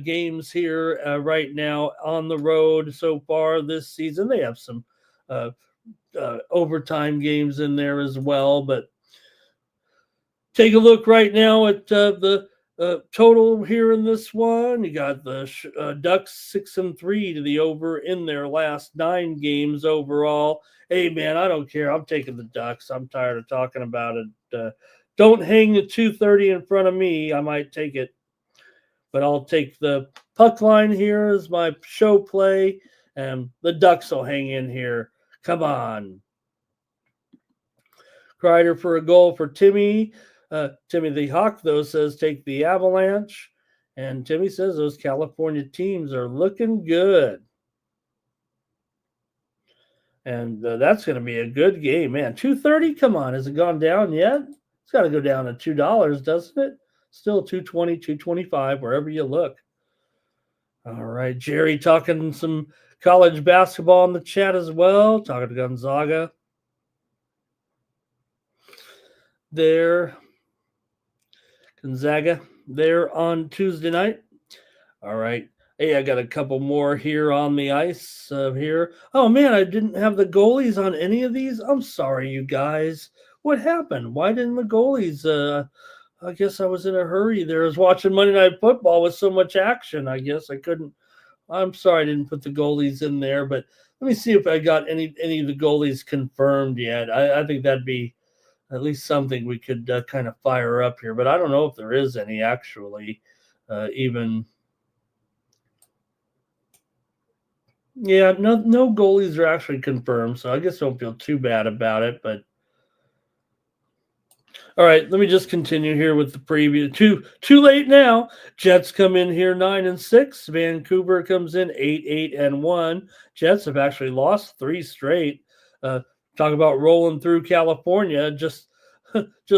games here right now on the road so far this season. They have some overtime games in there as well. But take a look right now at the total here in this one. You got the Ducks 6-3 to the over in their last 9 games overall. Hey, man, I don't care. I'm taking the Ducks. I'm tired of talking about it. Don't hang the 230 in front of me. I might take it. But I'll take the puck line here as my show play, and the Ducks will hang in here. Come on. Kreider for a goal for Timmy. Timmy the Hawk, though, says take the Avalanche. And Timmy says those California teams are looking good. And that's going to be a good game, man. 230, come on. Has it gone down yet? It's got to go down to $2, doesn't it? Still 220, 225, wherever you look. All right, Jerry talking some college basketball in the chat as well. Talking to Gonzaga. There on Tuesday night. All right. Hey, I got a couple more here on the ice here. Oh, man, I didn't have the goalies on any of these. I'm sorry, you guys. What happened? Why didn't the goalies I guess I was in a hurry there. I was watching Monday Night Football with so much action. I guess I couldn't. I'm sorry I didn't put the goalies in there, but Let me see if I got any of the goalies confirmed yet. I think that'd be at least something we could kind of fire up here, but I don't know if there is any actually. Even yeah, no goalies are actually confirmed, so I guess don't feel too bad about it. But all right, let me just continue here with the preview. Too late now. Jets come in here 9-6. Vancouver comes in 8-1. Jets have actually lost 3 straight. Talk about rolling through California, just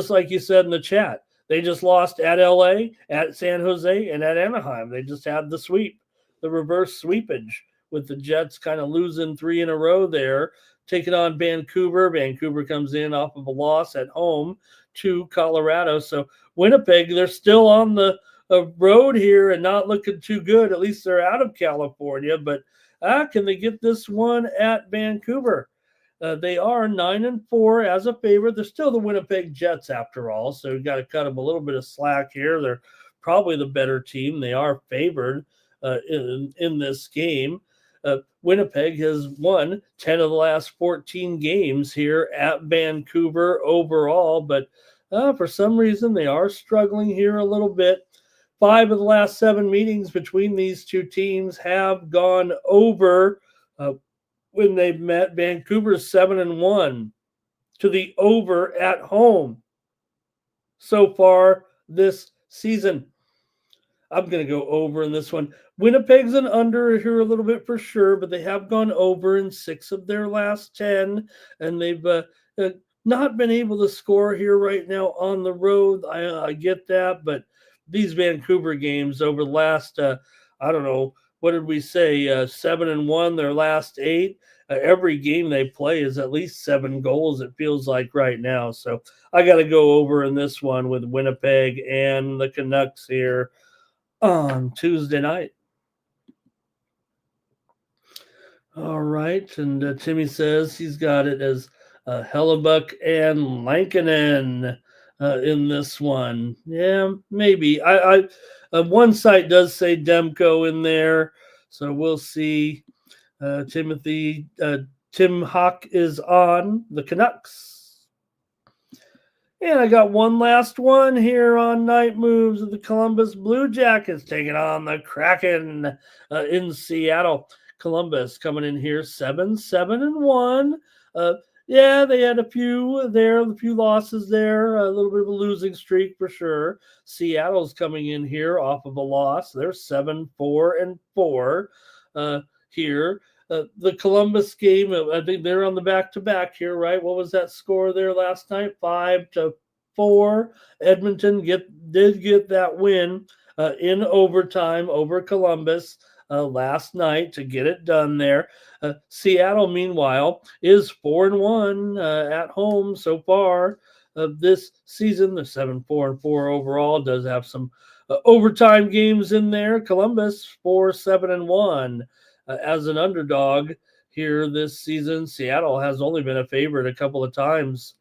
like you said in the chat. They just lost at LA, at San Jose, and at Anaheim. They just had the sweep, the reverse sweepage, with the Jets kind of losing 3 in a row there, taking on Vancouver. Vancouver comes in off of a loss at home to Colorado. So Winnipeg, they're still on the road here and not looking too good. At least they're out of California. But can they get this one at Vancouver? They are 9-4 as a favorite. They're still the Winnipeg Jets after all, so we've got to cut them a little bit of slack here. They're probably the better team. They are favored in this game. Winnipeg has won 10 of the last 14 games here at Vancouver overall, but for some reason they are struggling here a little bit. 5 of the last 7 meetings between these two teams have gone over. When they've met, Vancouver's 7-1 to the over at home so far this season. I'm going to go over in this one. Winnipeg's an under here a little bit for sure, but they have gone over in 6 of their last 10, and they've not been able to score here right now on the road. I get that, but these Vancouver games over the last, I don't know, what did we say, 7-1, their last 8? Every game they play is at least 7 goals, it feels like right now. So I got to go over in this one with Winnipeg and the Canucks here on Tuesday night. All right, and Timmy says he's got it as Hellebuck and Lankinen in this one. Yeah, maybe. I one site does say Demko in there, so we'll see. Tim Hawk is on the Canucks. And I got one last one here on night moves of the Columbus Blue Jackets taking on the Kraken in Seattle. Columbus coming in here 7-1. Yeah, they had a few losses there, a little bit of a losing streak for sure. Seattle's coming in here off of a loss. They're 7-4 here. The Columbus game, I think they're on the back-to-back here, right? What was that score there last night? 5-4. Edmonton did get that win in overtime over Columbus last night to get it done there. Seattle, meanwhile, is 4-1 at home so far this season. They're 7-4 overall. Does have some overtime games in there. Columbus 4-7-1 as an underdog here this season. Seattle has only been a favorite a couple of times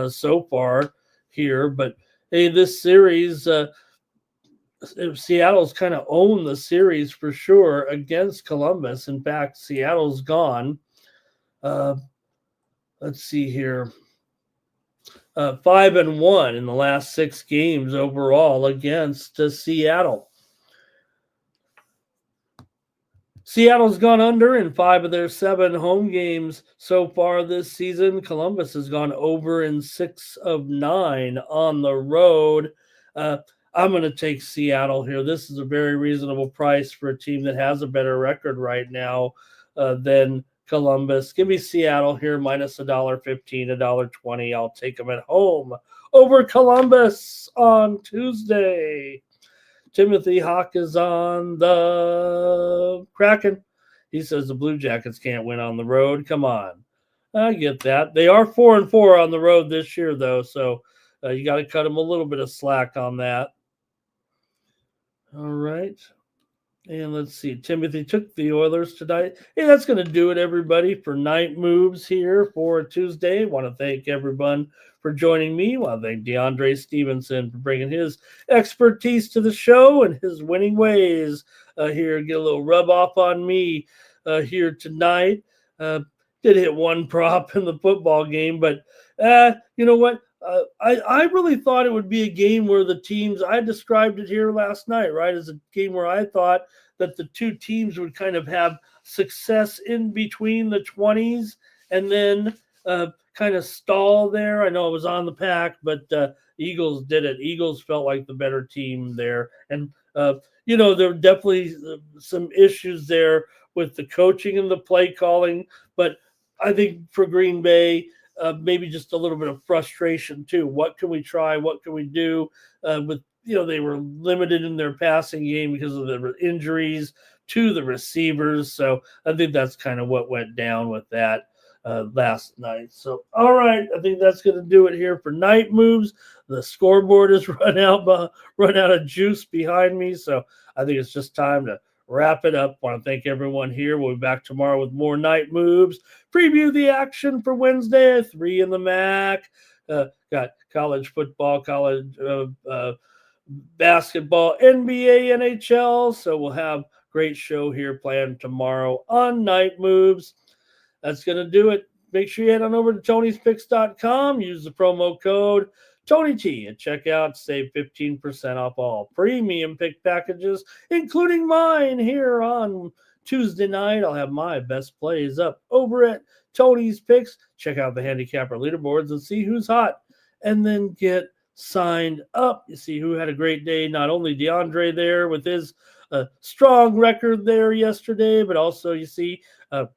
so far here, but hey, this series, Seattle's kind of owned the series for sure against Columbus. In fact, Seattle's gone. Let's see here. 5-1 in the last 6 games overall against Seattle. Seattle's gone under in 5 of their 7 home games so far this season. Columbus has gone over in 6 of 9 on the road. I'm going to take Seattle here. This is a very reasonable price for a team that has a better record right now than Columbus. Give me Seattle here minus $1.15, $1.20. I'll take them at home over Columbus on Tuesday. Timothy Hawk is on the Kraken. He says the Blue Jackets can't win on the road. Come on. I get that. They are 4-4 on the road this year, though, so you got to cut them a little bit of slack on that. All right. And let's see. Timothy took the Oilers tonight. Hey, that's going to do it, everybody, for Night Moves here for Tuesday. I want to thank everyone for joining me. I want to thank DeAndre Stevenson for bringing his expertise to the show and his winning ways here. Get a little rub off on me here tonight. Did hit one prop in the football game, but you know what? I really thought it would be a game where the teams, I described it here last night, right, as a game where I thought that the two teams would kind of have success in between the 20s and then kind of stall there. I know it was on the pack, but Eagles did it. Eagles felt like the better team there. And, there were definitely some issues there with the coaching and the play calling. But I think for Green Bay, maybe just a little bit of frustration too. What can we try? What can we do? They were limited in their passing game because of the injuries to the receivers. So I think that's kind of what went down with that last night. So, all right, I think that's going to do it here for night moves. The scoreboard has run out of juice behind me, so I think it's just time to wrap it up. Want to thank everyone here. We'll be back tomorrow with more night moves. Preview the action for Wednesday at 3 in the MAC. Got college football, college basketball, NBA, NHL. So we'll have great show here planned tomorrow on Night Moves. That's going to do it. Make sure you head on over to Tony'sPicks.com. Use the promo code TonyT at checkout. Save 15% off all premium pick packages, including mine here on Tuesday night. I'll have my best plays up over at Tony's Picks. Check out the handicapper leaderboards and see who's hot. And then get signed up. You see who had a great day. Not only DeAndre there with his strong record there yesterday, but also you see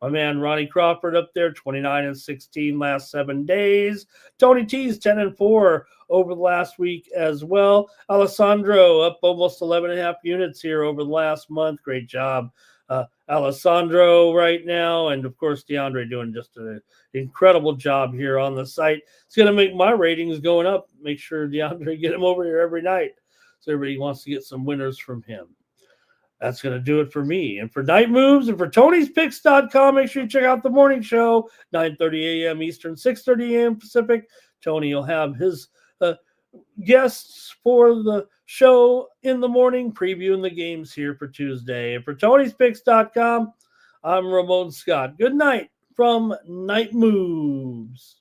my man Ronnie Crawford up there, 29-16 last 7 days. Tony T's 10-4 over the last week as well. Alessandro up almost 11.5 units here over the last month. Great job, Alessandro, right now. And of course, DeAndre doing just an incredible job here on the site. It's going to make my ratings going up. Make sure DeAndre get him over here every night. So everybody wants to get some winners from him. That's going to do it for me. And for Night Moves and for Tony'sPicks.com, make sure you check out the morning show, 9:30 a.m. Eastern, 6:30 a.m. Pacific. Tony will have his guests for the show in the morning, previewing the games here for Tuesday. And for Tony'sPicks.com, I'm Ramon Scott. Good night from Night Moves.